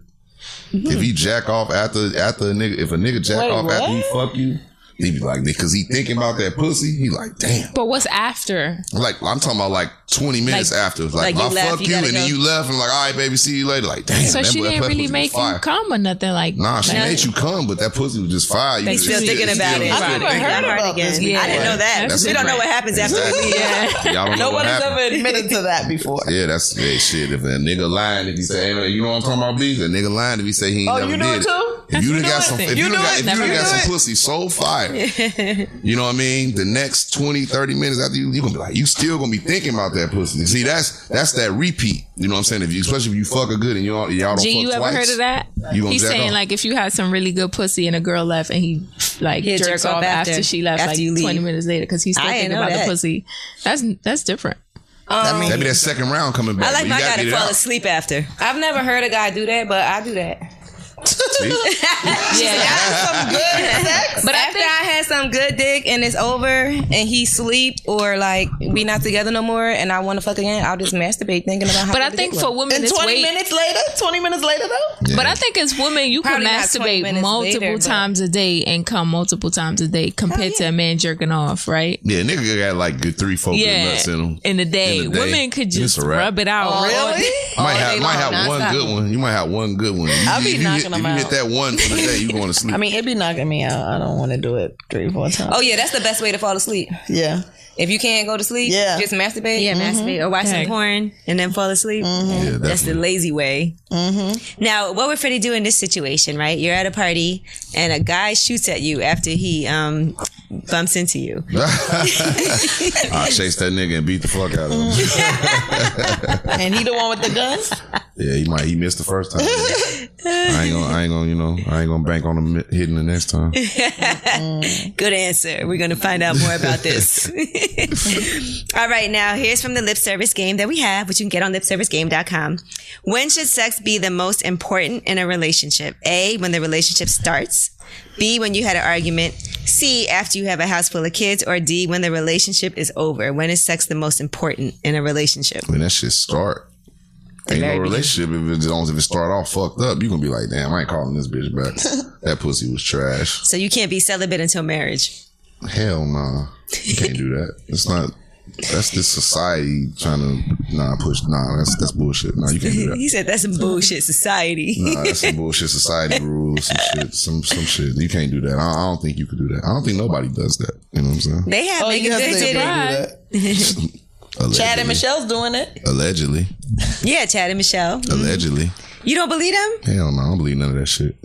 If he jack off after a nigga, if a nigga jack off after he fuck you, he be like, because he thinking about that pussy, he like, damn. But what's after? Like, I'm talking about like 20 minutes after. Like I fuck you and then you left and like, all right, baby, see you later. Like, damn. So she didn't really make you come or nothing like that? Nah, she made you come, but that pussy was just fire. They still thinking about it. I never heard about this. I didn't know that. We don't know what happens after we Y'all don't know what Nobody's happened. ever admitted to that before. Yeah, that's shit. If a nigga lying, if he say, hey, you know what I'm talking about, B? A nigga lying if he say he ain't never did it. If you done got some, if you done got some pussy so fire, you know what I mean? The next 20, 30 minutes after you gonna be like, you still gonna be thinking about that pussy. See, that's that repeat. You know what I'm saying? Especially if you fuck her good and y'all don't fuck twice. You ever heard of that? He's saying like if you had some really good pussy and a girl left and he like jerks off after she left like 20 minutes later because he's still thinking about the pussy. That's different. That be that second round coming back. I like my guy to fall asleep after. I've never heard a guy do that, but I do that. Yeah, some good sex. But after I had some good dick and it's over and he sleep or like we not together no more and I want to fuck again, I'll just masturbate thinking about how. But I think for women, and 20 minutes later though. Yeah. But I think as women, you can masturbate multiple times a day and come multiple times a day compared to a man jerking off, right? Yeah, nigga got like good 3-4 good nuts in them in the day. Women could just rub it out. Oh, really? Might have one good one. You might have one good one. I'll be knocking them out. If you hit that one for the day, you going to sleep. I mean, it be knocking me out. I don't want to do it 3-4 times. Oh yeah, that's the best way to fall asleep. Yeah. If you can't go to sleep, just masturbate. Yeah, masturbate or watch some porn and then fall asleep. Yeah, that's the lazy way. Now, what would Freddie do in this situation, right? You're at a party and a guy shoots at you after he bumps into you. I'll chase that nigga and beat the fuck out of him. And he the one with the gun? Yeah, he missed the first time. I ain't gonna bank on him hitting the next time. Good answer. We're gonna find out more about this. All right, now here's from the lip service game that we have, which you can get on lipservicegame.com. When should sex be the most important in a relationship? A, when the relationship starts. B, when you had an argument. C, after you have a house full of kids. Or D, when the relationship is over. When is sex the most important in a relationship? When that shit start. Ain't no relationship if it start off fucked up. You gonna be like, damn, I ain't calling this bitch back. That pussy was trash. So you can't be celibate until marriage. Hell nah. You can't do that. It's not. That's this society trying to push. That's bullshit. Nah, you can't do that. He said that's some bullshit society. Nah, that's some bullshit society rules. Some shit. You can't do that. I don't think you could do that. I don't think nobody does that. You know what I'm saying? They have it. Chad and Michelle's doing it. Allegedly. Yeah, Chad and Michelle. Allegedly. You don't believe them? Hell no, I don't believe none of that shit.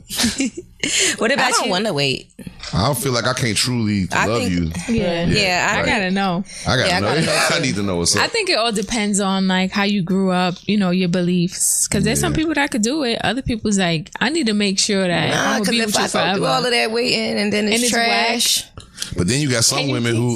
What about you? I don't want to wait. I don't feel like I can't truly love you. Yeah, I gotta know. I gotta know. I need to know what's up. I think it all depends on like how you grew up, your beliefs. Because there's some people that could do it. Other people's like, I need to make sure that I'm gonna be with you forever. Do all of that waiting and then it's trash. But then you got some women who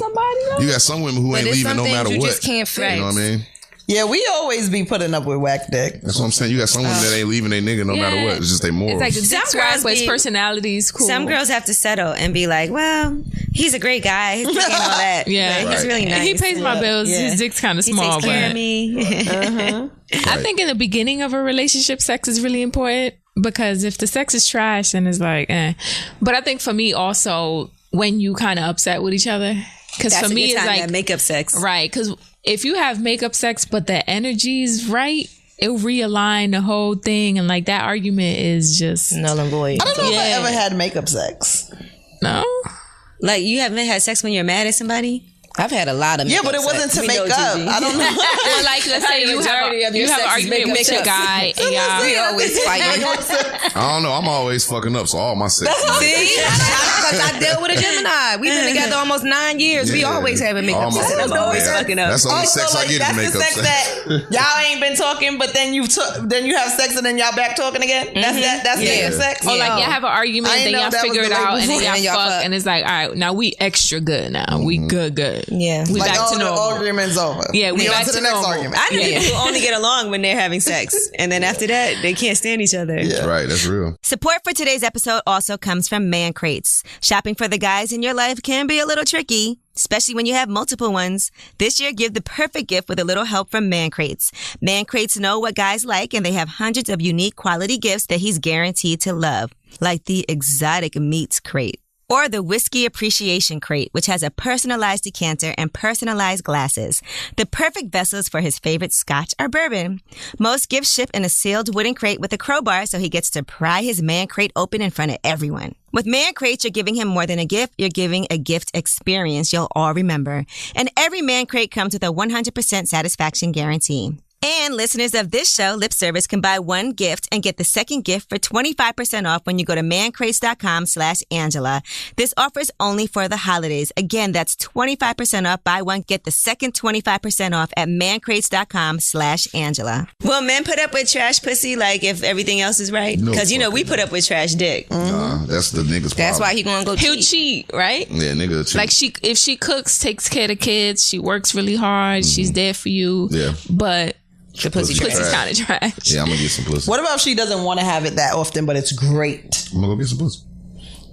ain't leaving no matter what. You just can't fix. You know what I mean? Yeah, we always be putting up with whack dick. That's what I'm saying. You got some women that ain't leaving their nigga no matter what. It's just they morals. It's like the dick's whack, but his personality is cool. Some girls have to settle and be like, well, he's a great guy. He's doing all that. He's really nice. He pays my bills. His dick's kind of small. He takes care of me. I think in the beginning of a relationship, sex is really important because if the sex is trash, then it's like, eh. But I think for me also, when you kind of upset with each other, because for me it's like makeup sex, right? Because if you have makeup sex but the energy's right, it'll realign the whole thing, and like that argument is just null and void. I don't know if I ever had makeup sex. No, like you haven't had sex when you're mad at somebody. I've had a lot of makeup but it wasn't to make up. I don't know. Or like, let's say you have an argument with your guy and y'all we always fighting. I don't know. I'm always fucking up, so all my sex. See, because I dealt with a Gemini. We've been together almost 9 years. We always having makeup sex. I'm always fucking up. That's the only sex I get is makeup sex. That y'all ain't been talking, but then you have sex and then y'all back talking again. That's makeup sex. Or like y'all have an argument, then y'all figure it out, and then y'all fuck, and it's like, all right, now we extra good now. We good. good. Yeah. We Like back all to the normal. argument's over. Yeah, we on back to the to next normal. argument. I know people only get along when they're having sex, and then after that, they can't stand each other. Yeah. Right, that's real. Support for today's episode also comes from Man Crates. Shopping for the guys in your life can be a little tricky, especially when you have multiple ones. This year, give the perfect gift with a little help from Man Crates. Man Crates know what guys like, and they have hundreds of unique quality gifts that he's guaranteed to love, like the exotic meats crate. Or the Whiskey Appreciation Crate, which has a personalized decanter and personalized glasses. The perfect vessels for his favorite scotch or bourbon. Most gifts ship in a sealed wooden crate with a crowbar, so he gets to pry his Man Crate open in front of everyone. With Man Crates, you're giving him more than a gift. You're giving a gift experience you'll all remember. And every Man Crate comes with a 100% satisfaction guarantee. And listeners of this show, Lip Service, can buy one gift and get the second gift for 25% off when you go to mancrates.com/Angela. This offer is only for the holidays. Again, that's 25% off. Buy one, get the second 25% off at mancrates.com/Angela. Will men put up with trash pussy like if everything else is right? No Because, we fucking put up with trash dick. Nah, that's the nigga's problem. That's why he gonna go He'll cheat. cheat, right? Yeah, nigga cheat. Like if she cooks, takes care of the kids, she works really hard, she's there for you. Yeah. But The pussy Pussy's pussy's trash. kind of trash. Yeah, I'm gonna get some pussy. What about if she doesn't want to have it that often, but it's great? I'm gonna go get some pussy.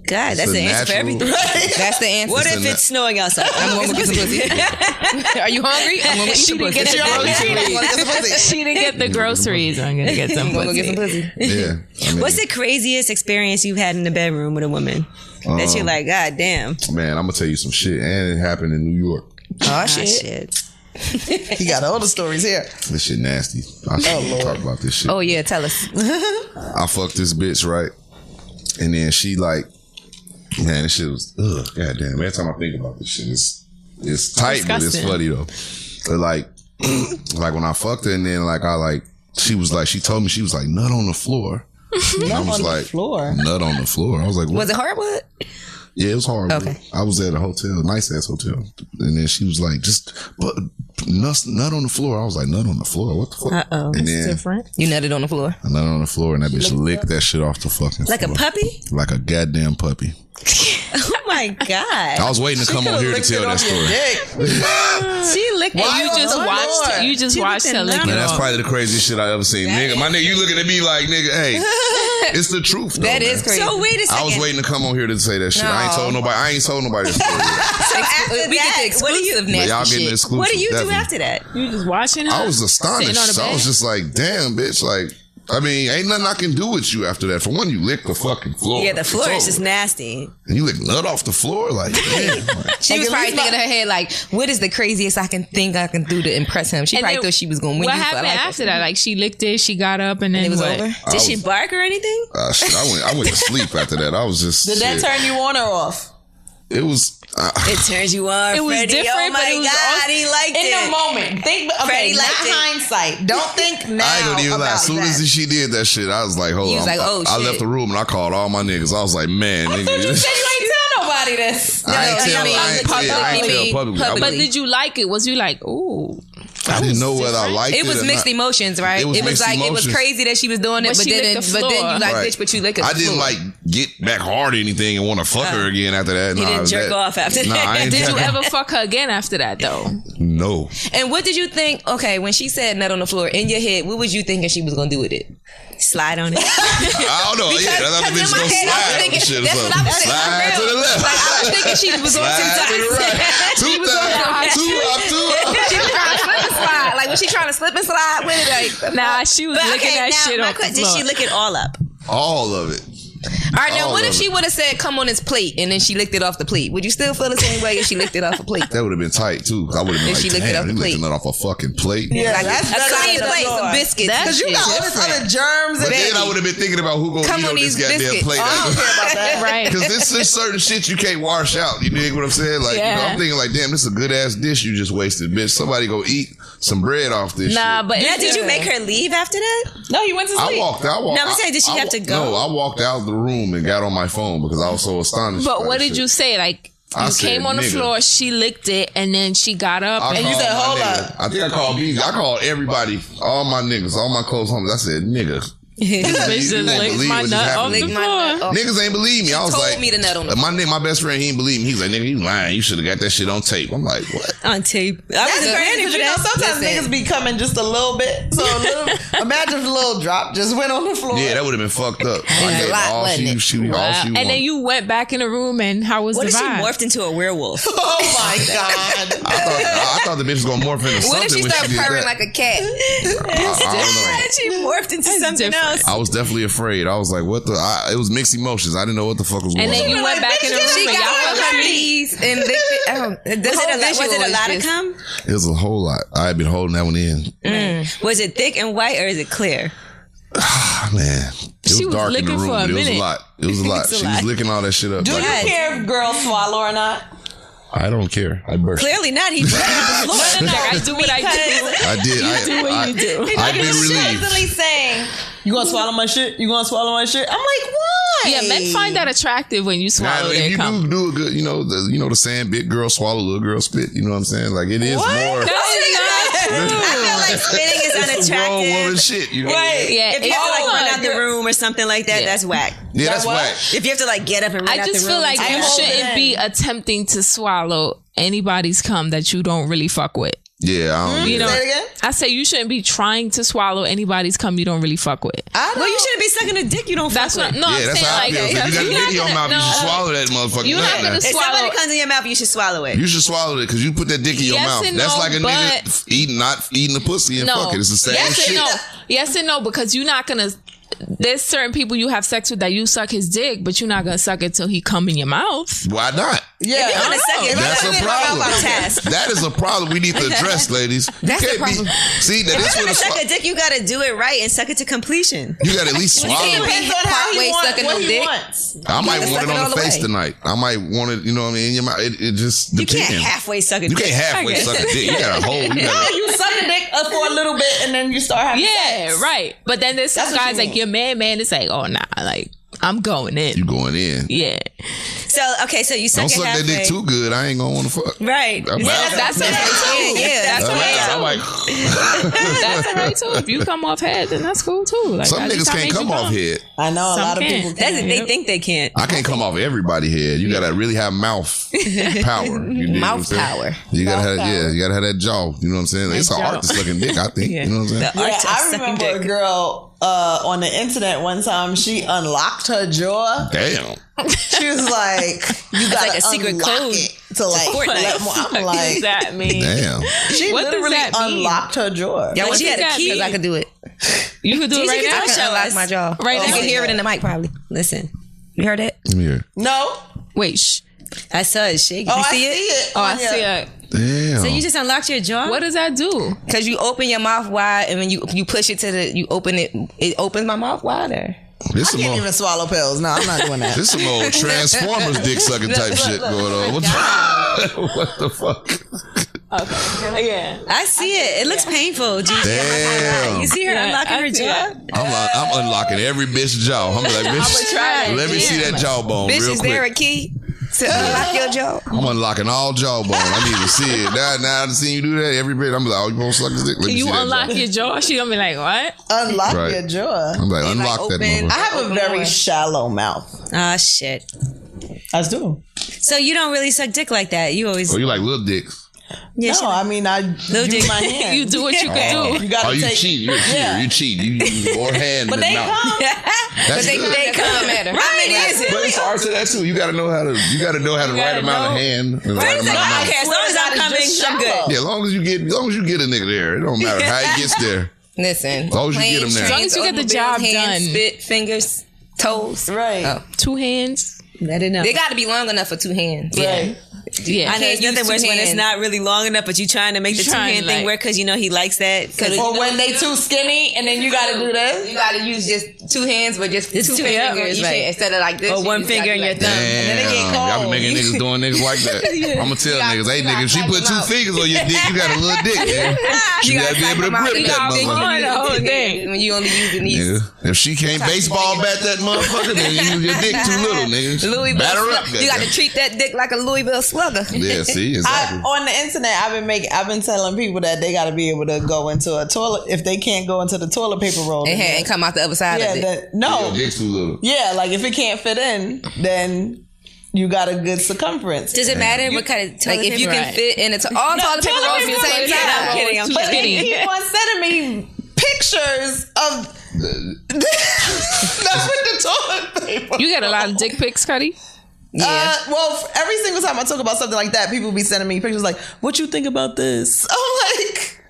God, that's It's the a answer for natural- everything. That's the answer. What It's if a it's snowing outside? I'm gonna go get some pussy. Are you hungry? I'm gonna get some pussy. Get your She didn't get the groceries. I'm gonna get some I'm gonna go get pussy. some pussy. Yeah. I mean, What's the craziest experience you've had in the bedroom with a woman that you're like, God damn? man, I'm gonna tell you some shit, and it happened in New York. Oh Shit. shit. He got all the stories here. This shit nasty. I should talk about this shit. Oh yeah, tell us. I fucked this bitch, right? And then she like, man, this shit was, goddamn. Every time I think about this shit, it's tight, but it's Disgusting. funny though. But like when I fucked her, and then she told me, she was like, nut on the floor. And I was on the like, floor? nut on the floor. I was like, what? Was it hardwood? Yeah, it was hard. Okay. I was at a hotel, nice ass hotel, and then she was like, "Just put nut on the floor." I was like, "Nut on the floor? What the fuck?" Uh-oh. And then Different. You nutted on the floor. I nut on the floor, and that bitch licked that shit off the fucking Like a floor. puppy? Like a goddamn puppy. Oh my God. I was waiting to come on here to tell that story. She licked And it. you just watched. You just watched her lick Man, it that's off. probably the craziest shit I ever seen. Nigga, my nigga, you looking at me like, nigga, hey, it's the truth, though, That man. is crazy. So wait a second. I was waiting to come on here to say that shit. I ain't told nobody this story yet. So after we get the that, what do you? exclusive But y'all nasty getting the shit. exclusive. What do you do definitely. after that? You just watching her. I was Sitting on the astonished. I bed? was just like, damn, bitch. Like, I mean, ain't nothing I can do with you after that. For one, you lick the fucking floor. Yeah, the floor It's is just over. nasty. And you lick nut off the floor? Like, damn. Like, She was probably thinking in her head like, "What is the craziest I can do to impress him?" She And probably then thought she was going to win. What you, so I happened like after that? Like she licked it, she got up, and then it was what? over. Did she bark or anything? shit, I went to sleep after that. I was just. Did that shit. turn you on or off? It was. It turns you on. It was Freddie. different, Oh but my it was God, also- he liked In it. the moment. Think, okay, Freddie not liked it. hindsight. Don't think now I ain't gonna even lie. about As soon that. as she did that shit, I was like, hold You on. was like, oh, I shit. left the room and I called all my niggas. I was like, man, nigga. You said you ain't tell nobody this. I ain't tell publicly. publicly. But did you like it? Was you like, ooh? I didn't know whether I liked it. It was or mixed not. emotions, right? It was mixed like it was emotions. crazy that she was doing it, But but she then licked the you like, Right. bitch, but you lick it. I didn't like get back hard or anything and want to fuck her again after that. He didn't jerk off after Nah, that. I ain't Did you jerk- ever fuck her again after that though? No. And what did you think? Okay, when she said nut on the floor in your head, what was you thinking she was gonna do with it? Slide on it. I don't know. Yeah, that's how the bitch in my gonna head, I was slide on thinking- shit or that's what I was something. thinking. Slide to the left. Like I was thinking she was going Slide to the right. Two times. Two up. She was trying to slip and slide. Like was she trying to slip and slide with it? Like, Nah, she was But licking okay, that now shit my off the question, did floor. she lick it all up? All of it. all right, now all what of if she it. would have said, "Come on this plate," and then she licked it off the plate? Would you still feel the same way if she licked it off a plate? That would have been tight too. I would have been If like, she licked it off damn, the you licking plate. that off a fucking plate. Yeah, Like that's a better clean than plate, the some Lord. biscuits. Because you got all this other germs But and then I would have been thinking about who gonna Come eat on on this these goddamn biscuits. plate. I don't care about that. Right. Because this is certain shit you can't wash out. You dig what I'm saying? Like, you know, Yeah. I'm thinking like, damn, this is a good ass dish you just wasted, bitch. Somebody go eat some bread off this Nah, shit. but Now, did you make her leave after that? No, you went to sleep. I walked. No, I'm saying, did she have to go? No, I walked out the room and got on my phone because I was so astonished. But by what the did shit. you say? Like I you said, came on the nigga. floor, she licked it, and then she got up. I And you called said, my hold nigga. up. I think I called BZ. I called everybody, all my niggas, all my close homies. I said, nigga, Bitch just licked my nut off the floor. Niggas ain't believe me. I was told like, me the nut on the my best friend, he ain't believe me. He's like, nigga, you lying. You should have got that shit on tape. I'm like, what? On tape. I was Because you know, sometimes niggas be coming just a little bit. So imagine if a little drop just went on the floor. Yeah, that would have been fucked up. I gave all she And then you went back in the room, and how was what the if she vibe? morphed into a werewolf? Oh my God. I thought the bitch was gonna morph into something. What if she when started did purring that. like a cat? I don't know. She morphed into something different. else. I was definitely afraid. I was like, what the? it was mixed emotions. I didn't know what the fuck was going And then on. you went back in the room, She and y'all got on felt her like knees and Was it a lot of cum? It was a whole lot. I had been holding that one in. Was it thick and white or is it clear? Man, it She was was dark in the licking room. for a But it was a minute. lot. It was a lot. She was licking all that shit up. Do you care if girls swallow or not? I don't care. I burst. Clearly not. He burst the floor. I do what I do. I did. do what you do. I've been relieved. Constantly saying, "You gonna swallow my shit? You gonna swallow my shit?" I'm like, why? Yeah, men find that attractive when you swallow Now, if their you cum. do a good, the saying, big girl swallow, little girl spit. You know what I'm saying? Like it is more. That is not true. I feel like spitting is It's some grown woman unattractive. shit. You know? Yeah, If you have to like run out the room or something like that, Yeah. that's whack. Yeah, that's whack. If you have to like get up and run I out the room. just feel like and you stuff. shouldn't be attempting to swallow anybody's cum that you don't really fuck with. Yeah, I don't. You know, Say it again? I say you shouldn't be trying to swallow anybody's cum you don't really fuck with. Well, you shouldn't be sucking a dick you don't fuck That's what. with. No, Yeah, I'm that's saying how I like feel. If you got you're a dick in your not mouth, you gonna- should swallow that motherfucker. You're not gonna If swallow. somebody comes in your mouth, you should swallow it. You should swallow it because you put that dick in your Yes mouth. and That's no, like a nigga not eating the pussy and No, fuck it. It's the same yes shit. and no, yes and no, because you're not gonna. There's certain people you have sex with that you suck his dick, but you're not gonna suck it till he come in your mouth. Why not? Yeah, If you're gonna suck it, That's you're a gonna problem. about task. That is a problem we need to address, ladies. That's you the can't problem. See, that If this you're what gonna suck a a dick, you gotta do it right and suck it to completion. you got to at least swallow it. depends on how he Wait, wants sucking what no he dick? wants. I might gotta want suck it it on all the the face way. tonight. I might want it, you know what I mean, in your mouth. It just You depends. can't halfway suck a You dick. can't halfway Okay. suck a dick. You got to hold. You No, got you suck a dick for a little bit and then you start having Yeah, sex. right. But then there's some That's what guys you like mean. your man. It's like, oh nah, like I'm going in. you going in. Yeah, So okay, so you suck Don't it suck that halfway. dick too good. I ain't gonna want to fuck. Right. That's that's all right too. Yeah, that's all right I'm like, too. That's all right too. If you come off head, then that's cool too. Like, some at least niggas I can't made you come off head. I know a Some lot of can't. people That's can't. they think they can't. I can't come off everybody head. You gotta really have mouth power. You dig what I'm Mouth saying? power. You gotta Mouth have power. you gotta have that jaw. You know what I'm saying? It's an jaw. art to sucking dick. I think. Yeah. You know what I'm saying? The art Yeah, of I sucking remember dick. a girl on the internet one time. She unlocked her jaw. Damn. She was like, "You got like a secret unlock code it to like Fortnite. let more." I'm What like, does that mean? Damn. she What does literally that mean? unlocked her jaw. Yeah, Like she she had a key. because I could do it. You could do it right can now. do I it. can Show unlock us. my jaw. Right You now. can hear it in the mic probably. Listen, You heard it? Come here. No. Wait, shh. I saw it shake. Oh, You I see see it? it. Oh, I on see your- it. Damn. So you just unlocked your jaw? What does that do? Because you open your mouth wide, and when you push it you open it, it opens my mouth wider. This I some can't old, even swallow pills. No, I'm not doing that. this some old Transformers dick sucking type shit going on. What the fuck? Okay. Yeah. I see it. It looks painful, Gigi. Damn. You see her Yeah, unlocking I her see jaw? it. I'm unlocking every bitch jaw. I'm like, bitch, try it. let me see that jawbone Bitch, real is there a quick. key to unlock your jaw? I'm unlocking all jawbone. I need to see it. Now I've seen you do that every bit. I'm like, oh, you gonna suck this dick? Let me You see that unlock jaw. your jaw, she gonna be like, what? Unlock Right. your jaw. I'm like, unlock that open- motherfucker. I have a Open very more. shallow mouth. Ah, shit. I do. So you don't really suck dick like that. You always. Oh, you like little dicks? Yeah, No, I mean I use dick. my hand. You do what you can do. You gotta Oh, you take. cheat. You're a cheater. Yeah. You cheat. You or hand But than they mouth. come. That's They good. come at her. How many is it? But it's art to that too. You gotta know how to. You gotta know how to right gotta amount of know. hand. The right Right, amount of mouth. okay, as long as I'm coming, I'm good. Yeah, as long as you get a nigga there, it don't matter how he gets there. Listen. As long as you get him there. As long as you get the job hands, done. Spit, fingers, toes. Right. Oh. 2 hands. Let it know. They got to be long enough for 2 hands. Right. Yeah. I know can't it's nothing use worse 2 when it's hands. not really long enough, but you trying to make the Trying, 2-hand thing like- work because you know he likes that. 'Cause Or when they too skinny and then you gotta do this. You got to use just 2 hands, but just Just 2 two, fingers yeah, each right. hand, instead of like this. Or you one just finger gotta in do your like thumb. this. then they get Damn, y'all be cold. making niggas doing niggas like that. I'm gonna tell You got- niggas, hey you got nigga, if she to put clap 2 them out. fingers on your dick, you got a little dick, man. She You gotta be gotta able to clap them out. grip You that gotta be motherfucker. on the whole thing. When you only using these. Nigga, if she can't baseball bat that motherfucker, then you use your dick too little, nigga. Louisville Batter up, Slugger. You got to goddamn. treat that dick like a Louisville Yeah, Welcome. Yeah, see, exactly. On the internet, I've been telling people that they got to be able to go into a toilet if they can't go into the toilet paper roll And come out the other side of it. Your dick's too little. Yeah, like if it can't fit in, then you got a good circumference. Does it matter what kind of toilet Like if you paper? can fit in all toilet paper rolls at the same time. I'm kidding. I'm But kidding. he was sending me pictures of that's with the toilet paper. You get a lot of dick pics, Cutty? Yeah. Well, every single time I talk about something like that, people be sending me pictures like, "What you think about this?" I'm like,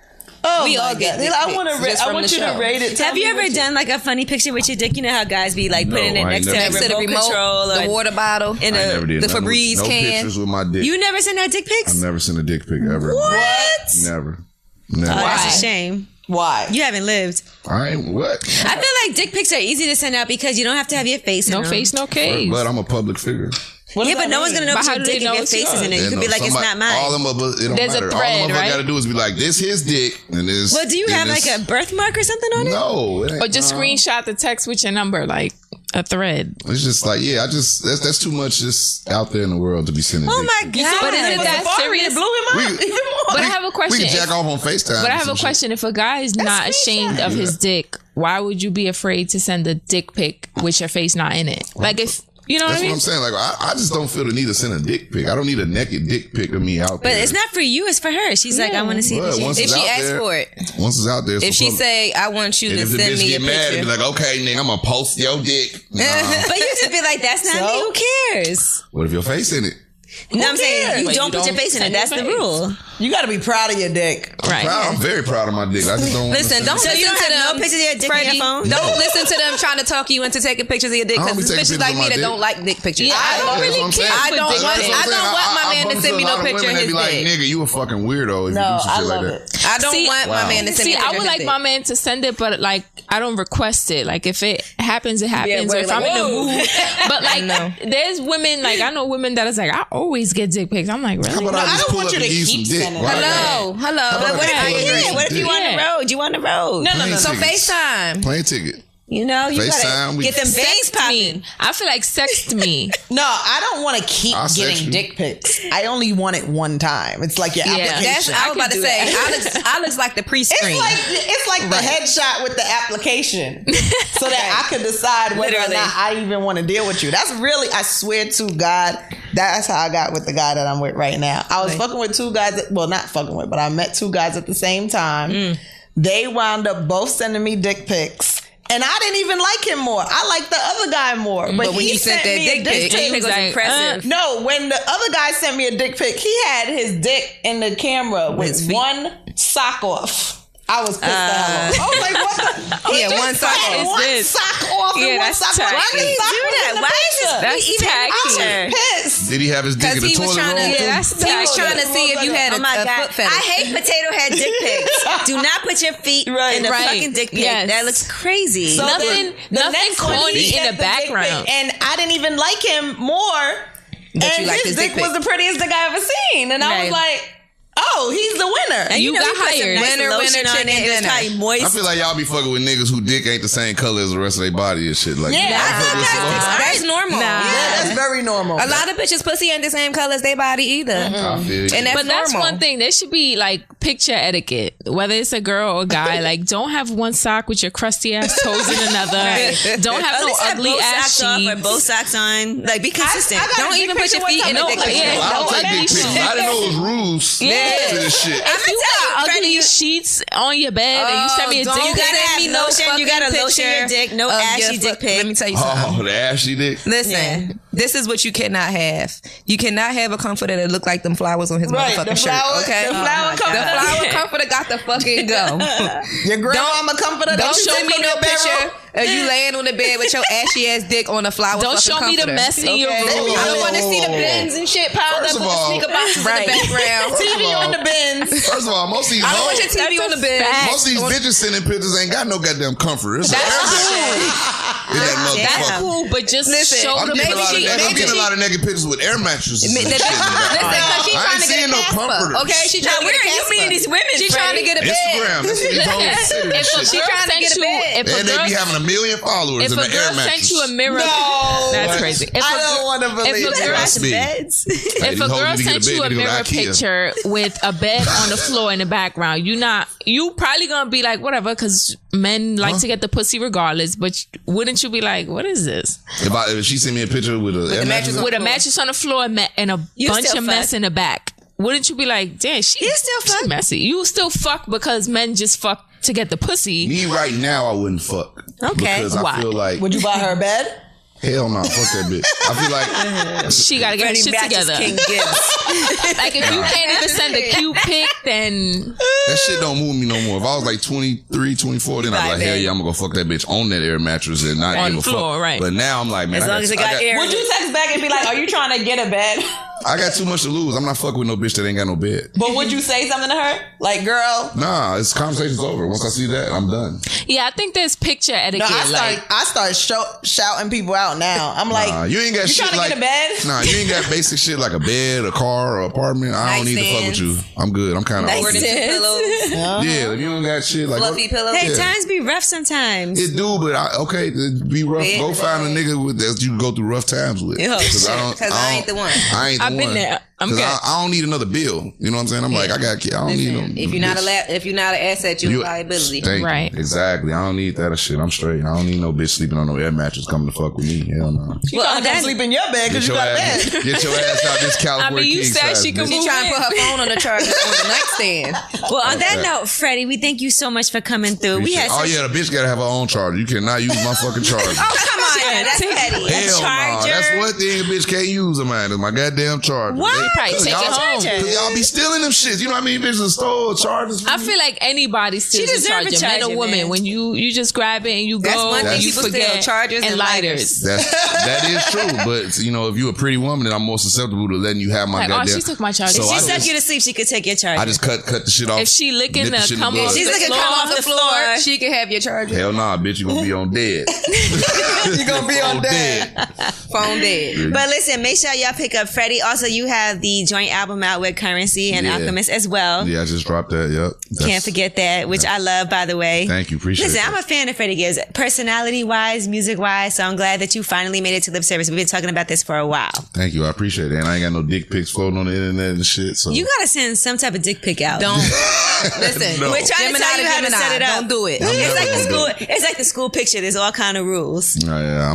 "Oh, We all my get God." dick I pics want just from you the to show. rate it. Tell Have you me ever what done like a funny picture with your dick? You know how guys be like putting No, it I next ain't to never- Next to the remote control, remote, the water bottle, in I never did the nothing with- Febreze no can. pictures with my dick. You never sent out dick pics? I've never sent a dick pic ever. What? Never. Oh, Never. that's a shame. Why? You haven't lived. I ain't what? I feel like dick pics are easy to send out because you don't have to have your face in No them. face, no case. But I'm a public figure. What Yeah, does but that no one's mean? gonna know But if how your do dick they and know your it's face is yours? in it. You could be like, it's not mine. All them, it don't There's a matter. thread, all them right? got to do is be like, this his dick, and this. Well, do you have like a birthmark or something on it? No, it ain't, Or just screenshot the text with your number, like a thread. It's just like, yeah, that's too much just out there in the world to be sending. Oh dick my pics. god! But isn't that Safari, serious? it blew him up. We- But I have a question. We can jack If- off on FaceTime. But I or have some a shit. question. If a guy is not ashamed of his dick, why would you be afraid to send a dick pic with your face not in it? Like if you know what That's I mean? what I'm saying. Like, I just don't feel the need to send a dick pic. I don't need a naked dick pic of me out there. But it's not for you; it's for her. She's like, I want to see But this. once If it's she out asks there- for it. Once it's out there, it's If for she public. say, I want you And to if the send bitch me a get mad and picture. be like, okay, nigga, I'm gonna post your dick. Nah. But you just be like, that's not me. Who cares? What if your face in it? No, I'm saying you But don't you put your don't face in it. send your That's the face. rule. You got to be proud of your dick. Right. I'm very proud of my dick. I just don't Listen, don't So listen you don't to have them. no pictures of your dick on Freddie, your phone? Don't listen to them trying to talk you into taking pictures of your dick I don't because be there's taking bitches like pictures of me my that dick. don't like dick pictures. Yeah, I don't really care. I don't for want. dick I pics. don't want my man to send me no picture of his Be like, dick. nigga, you a fucking weirdo if No, you do some I shit love like it. that. I don't See, want my man to send me See, a picture I would of like his my dick. man to send it, but like I don't request it. Like if it happens, it happens. where Or if like, I'm in the whoa. mood, but I know. like there's women like I know women that is like I always get dick pics. I'm like How really? about I just don't pull want up you and to give you some keep dick? sending Right? Hello. about What I if agree. you what if you on the Yeah. road? You on the road? Plane So tickets. FaceTime. Plane ticket. You know, you FaceTime, gotta we- get them bangs Sext popping. me. I feel like sext me. No, I don't want to keep I'll sex getting you. dick pics. I only want it one time. It's like your application. That's I was about to do say. that. I looks like the pre-screen. It's like the headshot with the application, so that I could decide whether Literally. or not I even want to deal with you. That's really, I swear to God, that's how I got with the guy that I'm with right now. I was fucking with two guys. Well, not fucking with, but I met two guys at the same time. They wound up both sending me dick pics. And I didn't even like him more. I liked the other guy more. But when he you sent that me a dick pic, Dick he pic was was like, impressive. No, when the other guy sent me a dick pic, he had his dick in the camera His with feet. one sock off. I was pissed the hell off. I was like, what the? Yeah, He just one sock had off. one This. sock off and Yeah, one that's sock off. tacky. Why did he do that? Why is this? That's even tacky. picture? Pissed. Did he have his dick in Because the he was toilet trying to. roll? Yeah, too? that's He was trying to see if you had Oh my a god! foot fetish. I hate potato head dick pics. Do not put your feet in the Right. fucking dick pic. Yes. That looks crazy. So Nothing- the nothing next one, corny he in sent the dick pic, background. and I didn't even like him more. But and you liked his his dick dick was pic. the prettiest dick I ever seen, and I was Right. like, "Oh, he's the winner." And You know, got he put some hired. nice Winner, lotion winner, on chicken it. It was dinner. probably moist. I feel like y'all be fucking with niggas who dick ain't the same color as the rest of their body and shit. Like, Yeah, y'all I fuck with thought some- That's normal. Nah. Yeah, that's very normal. A lot of bitches' pussy ain't the same color as their body either. I feel you. And that's But that's normal. one thing. There should be like picture etiquette. Whether it's a girl or guy, like don't have one sock with your crusty ass toes in another. Don't have At no least have ugly both ass socks off or sheets. both socks on. Like, be consistent. I got Don't a dick even put picture your one feet time in the and dick don't- picture. Yeah, I don't no take ugly dick pics. shit. I didn't know it was rules Yeah. to this shit. If you got Freddie, ugly you- sheets on your bed and you send me a don't dick You pic, gotta send have me no lotion. You gotta fucking lotion your picture dick. No of ashy your dick foot. pic. Let me tell you something. Oh, the ashy dick. Listen, this is what you cannot have. You cannot have a comforter that look like them flowers on his Right, motherfucking the shirt. flower- Okay, the flower the comforter. flower comforter got to fucking go. Your grandmama comforter. Don't you show take me from no your picture bedroom? of you laying on the bed with your ashy ass dick on a flower. don't fucking show me the comforter. mess in your Okay? room. I don't want to see the bins and shit piled First up of with the all- sneaker boxes in the background. TV on the bins. First of all, most of these I don't want your hoes, TV on the bed. most of these bitches sending pictures ain't got no goddamn comfort. It's That's everything. true. That's cool, but just show I'm the getting a lot of naked pictures with air mattresses. Listen, because she's trying to get a passport. Okay, she's trying to get a passport. You mean these women? She's trying to get a bed. Instagram. She's trying to get a bed. And they be having 1 million followers in the air mattress. Sent you a mirror, that's crazy. I don't want to believe If a girl sent you a mirror picture with a bed on the floor in the background, you probably gonna be like whatever, because men like to get the pussy regardless. But wouldn't you be like, what is this? If she sent me a picture with a mattress on the floor and a bunch of mess in the back, wouldn't you be like, damn, she's messy? You still fuck because men just fuck to get the pussy. Me right now, I wouldn't fuck. Okay, because I feel like, would you buy her a bed? Hell no, fuck that bitch. I feel like she gotta get her shit together. King Gibbs. Like if you can't even send a cute pic, then that shit don't move me no more. If I was like 23, 24, then I'd be like, hell yeah, I'm gonna go fuck that bitch on that air mattress and not on give the a floor, fuck. right? But now I'm like, man, as long as it got air. Would you text back and be like, are you trying to get a bed? I got too much to lose. I'm not fucking with no bitch that ain't got no bed. But would you say something to her? Like, girl? Nah, it's conversation's over. Once I see that, I'm done. Yeah, I think there's picture etiquette. I start shouting people out now. I'm like, you ain't got you shit trying to like get a bed? Nah, you ain't got basic shit like a bed, a car, or apartment. I don't need to fuck with you. I'm good. I'm kind of over Nice pillows. Yeah, if you don't got shit like fluffy pillows. Hey, times be rough sometimes. It do, but it be rough. Go find a nigga that you can go through rough times with. Because I ain't the one. I ain't the one. I've been there. I'm good. I don't need another bill. You know what I'm saying? I'm like, I got kids. I don't need them. If you're not an asset, you're a liability. Right. Exactly. I don't need that shit. I'm straight. I don't need no bitch sleeping on no air mattress coming to fuck with me. Hell no. She trying to sleep in your bed because you got a bed. Get your ass out this California king size. She trying to put her phone on the charger on the nightstand. Well, on that note, Freddie, we thank you so much for coming through. The bitch gotta have her own charger. You cannot use my fucking charger. Oh, come on, that's petty. Hell no. That's one thing a bitch can't use of mine. Is my goddamn charger. What? Probably take it home. Y'all be stealing them shits. You know what I mean? Bitches stole chargers. I feel like anybody steals a charger, man or woman. Man. When you just grab it and you that's go, one thing. and you forget chargers and lighters. That is true. But you know, if you're a pretty woman, then I'm more susceptible to letting you have my goddamn. She took my charger. If she suck you to sleep, she could take your charger. I just cut the shit off. If she licking the come off, she's licking come off the floor. She can have your charger. Hell nah, bitch, you gonna be on dead. You gonna be on dead. Phone dead. But listen, make sure y'all pick up Freddie. Also, you have the joint album out with Currency and Alchemist as well. Yeah, I just dropped that. Yep. Can't forget that, which I love, by the way. Thank you. Appreciate it. Listen, I'm a fan of Freddie Gibbs, personality-wise, music-wise, so I'm glad that you finally made it to lip service. We've been talking about this for a while. Thank you. I appreciate it. And I ain't got no dick pics floating on the internet and shit. So you gotta send some type of dick pic out. Don't. Listen, no. We're trying to tell you how to set it up. Don't do it. It's like the school picture. There's all kind of rules. Yeah,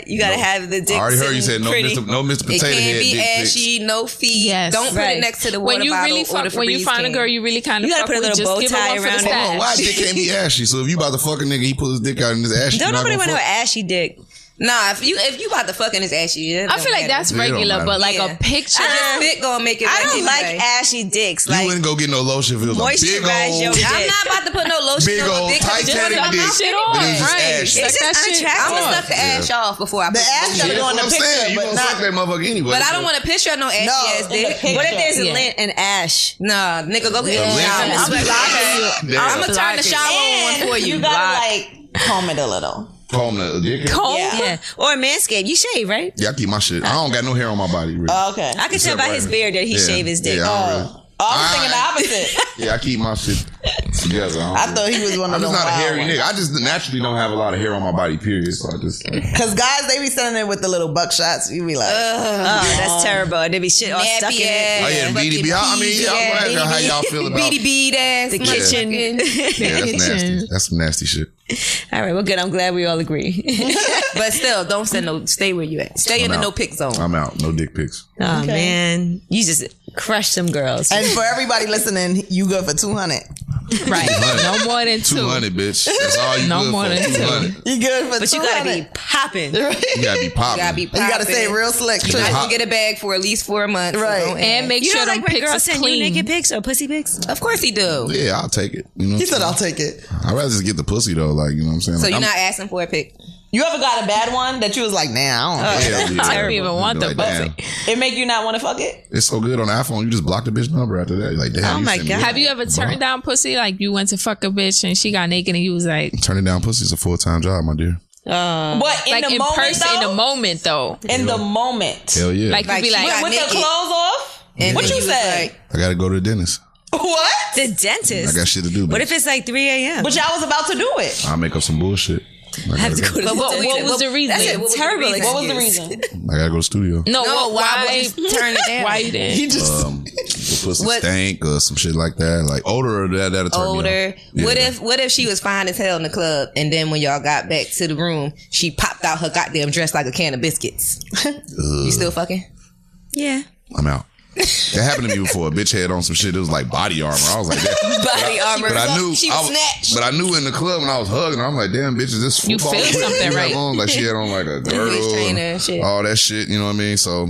you gotta have the dick. I already heard you said no Mr. Potato Head. It can't be dick ashy, no feet. Yes. Don't put it next to the water bottle or the Febreze when you find a girl you really kind of you gotta put a little bow tie around it. Hold on, why dick can't be ashy? So if you about to fuck a nigga, he pulls his dick out and it's ashy. Don't nobody want no ashy dick. Nah, if you about to fucking his ashy, I feel like that's regular, but like a picture, spit gonna make it. I don't like ashy dicks. You wouldn't go get no lotion if it was a big old. I'm not about to put no lotion big on my dick. Titanic dick. Shit on, right? It's just unattractive. I'm gonna suck the ash off before I put the ash gotta go in the picture. You gonna suck that motherfucker anyway. But I don't want a picture of no ashy ass dick. What if there's a lint and ash? Nah, nigga, go get I'm gonna turn the shower on for you. You gotta like comb it a little. Comb the dick. Yeah. Or Manscaped. You shave, right? Yeah, I keep my shit. I don't got no hair on my body. Really. Okay. I can tell by his beard that he shave his dick. I'm thinking the opposite. Yeah, I keep my shit together. I thought he was one of I'm those. just not a hairy nigga. I just naturally don't have a lot of hair on my body, period. So I just. Because guys, they be sending it with the little buckshots. You be like, oh, that's terrible. They be shit all stuck in it. Oh, yeah, BDB. I mean, I'm glad how y'all feel about BDB ass. The kitchen. Yeah, that's nasty. That's some nasty shit. All right, well, good. I'm glad we all agree. But still, don't stay where you at. Stay in the no pic zone. I'm out. No dick pics. Oh, man. You just crushed some girls. And for everybody listening, you good for 200. Right. No more than 200, bitch. That's all you no good more for. than 200. You good for but 200. You gotta be popping. You gotta be popping. You gotta say it real slick. You have to get a bag for at least 4 months. Right. And make sure them pics are send clean. You naked pics or pussy pics? Of course he do. Yeah, I'll take it. You know he said I'll take it. I'd rather just get the pussy though. Like, you know what I'm saying? So like, you're not asking for a pic? You ever got a bad one that you was like, nah, I don't even want the pussy. It make you not want to fuck it? It's so good on the iPhone. You just block the bitch number after that. You're like, damn. Oh my God. Have you ever turned down pussy? Like you went to fuck a bitch and she got naked and you was like, turning down pussy is a full-time job, my dear. But in Like the in moment, person, in the though? moment though. In the moment. Hell yeah. Like you'd be she like, got With the naked. clothes off? And What then you he was say? like, I gotta go to the dentist. What? The dentist. I got shit to do. What Bitch. if it's like 3 a.m.? But y'all was about to do it. I'll make up some bullshit. I have to go to the what dentist. was the reason? That's a terrible excuse. What was the reason? I gotta go to the studio. No, no, why why? would you turn it down? Why you didn't? He just The pussy What- stank or some shit like that. Like older, that'll turn me Older. off. Yeah. What if she was fine as hell in the club, and then when y'all got back to the room, she popped out her goddamn dress like a can of biscuits? You still fucking? Yeah. I'm out. That happened to me before. A bitch had on some shit. It was like body armor. I was like, that. Body armor. But I knew she was snatched. But I knew in the club when I was hugging her, I'm like, damn, bitch, is this You football feel equipment something, you have right? on? Like she had on like a girdle, Waist trainer and and shit. all that shit. You know what I mean? So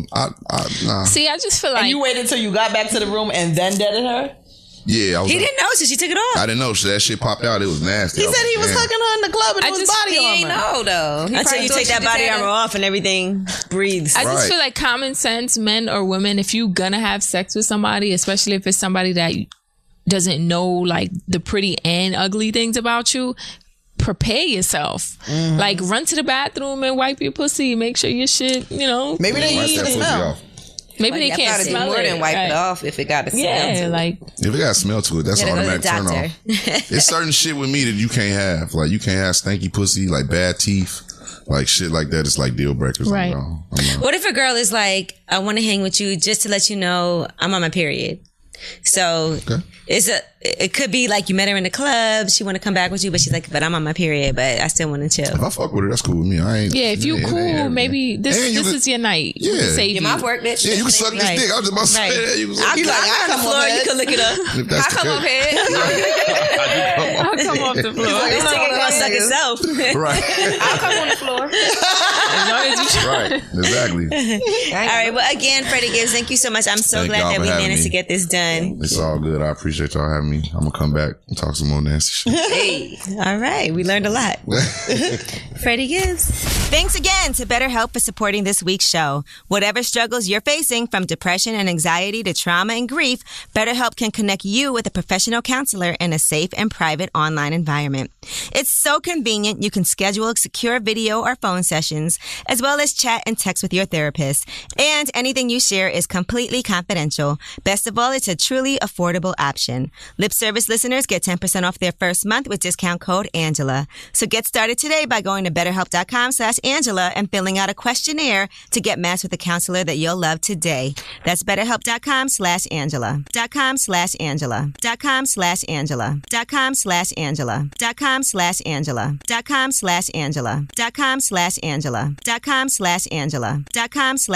nah. See, I just feel like and you waited till you got back to the room and then deaded her? Yeah, I was. He didn't know, so she took it off. I didn't know. So that shit popped out. It was nasty. He I said he was like, damn. hugging her in the club and I it was just- body He ain't armor. know though. He Until probably you thought take she that just body had armor a- off and everything breathes. I just Right. feel like common sense, men or women, if you gonna have sex with somebody, especially if it's somebody that doesn't know like the pretty and ugly things about you, prepare yourself. Like run to the bathroom and wipe your pussy. Make sure your shit, you know, Maybe they Wipe need that the pussy smell. off. maybe Like, they I can't gotta do smell more it. than wipe Right. it off if it got a smell to Yeah, it. like If it got smell to it, that's an Gotta go to automatic the turn doctor. off. It's certain shit with me that you can't have. Like you can't have stanky pussy, like bad teeth, like shit like that. It's like deal breakers. Right. I'm not. What if a girl is like, I want to hang with you just to let you know I'm on my period? So Okay. it could be like you met her in the club, she want to come back with you, but she's like, but I'm on my period, but I still want to chill. If I fuck with her, that's cool with me. I ain't. yeah, if you it ain't cool, everything. maybe this And you this can- is your night. You Yeah. can save Yeah, you. my work bitch. Yeah, you can suck this Right. dick. I was just about to Right. say that. You can suck I'll this come, dick. on the floor, you can look it up. If that's I the come case. up here. I'll come off the floor. This thing ain't gonna suck itself. Right. I'll come on the floor. As long as you try. Right. Exactly. All right, well, again, Freddie Gibbs, thank you so much. I'm so Thank glad y'all that for we having managed me. to get this done. It's all good. I appreciate y'all having me. I'm gonna come back and talk some more nasty shit. Hey. All right, we learned a lot. Freddie Gibbs. Thanks again to BetterHelp for supporting this week's show. Whatever struggles you're facing, from depression and anxiety to trauma and grief, BetterHelp can connect you with a professional counselor in a safe and private online environment. It's so convenient you can schedule secure video or phone sessions, as well as chat and text with your therapist. And anything you share is completely confidential. Best of all, it's a truly affordable option. Lip Service listeners get 10% off their first month with discount code Angela. So get started today by going to BetterHelp.com/Angela and filling out a questionnaire to get matched with a counselor that you'll love today. That's BetterHelp.com/Angela. .com/Angela. .com/Angela. .com/Angela. .com/Angela. .com/Angela. .com/Angela. .com/Angela. .com/Angela.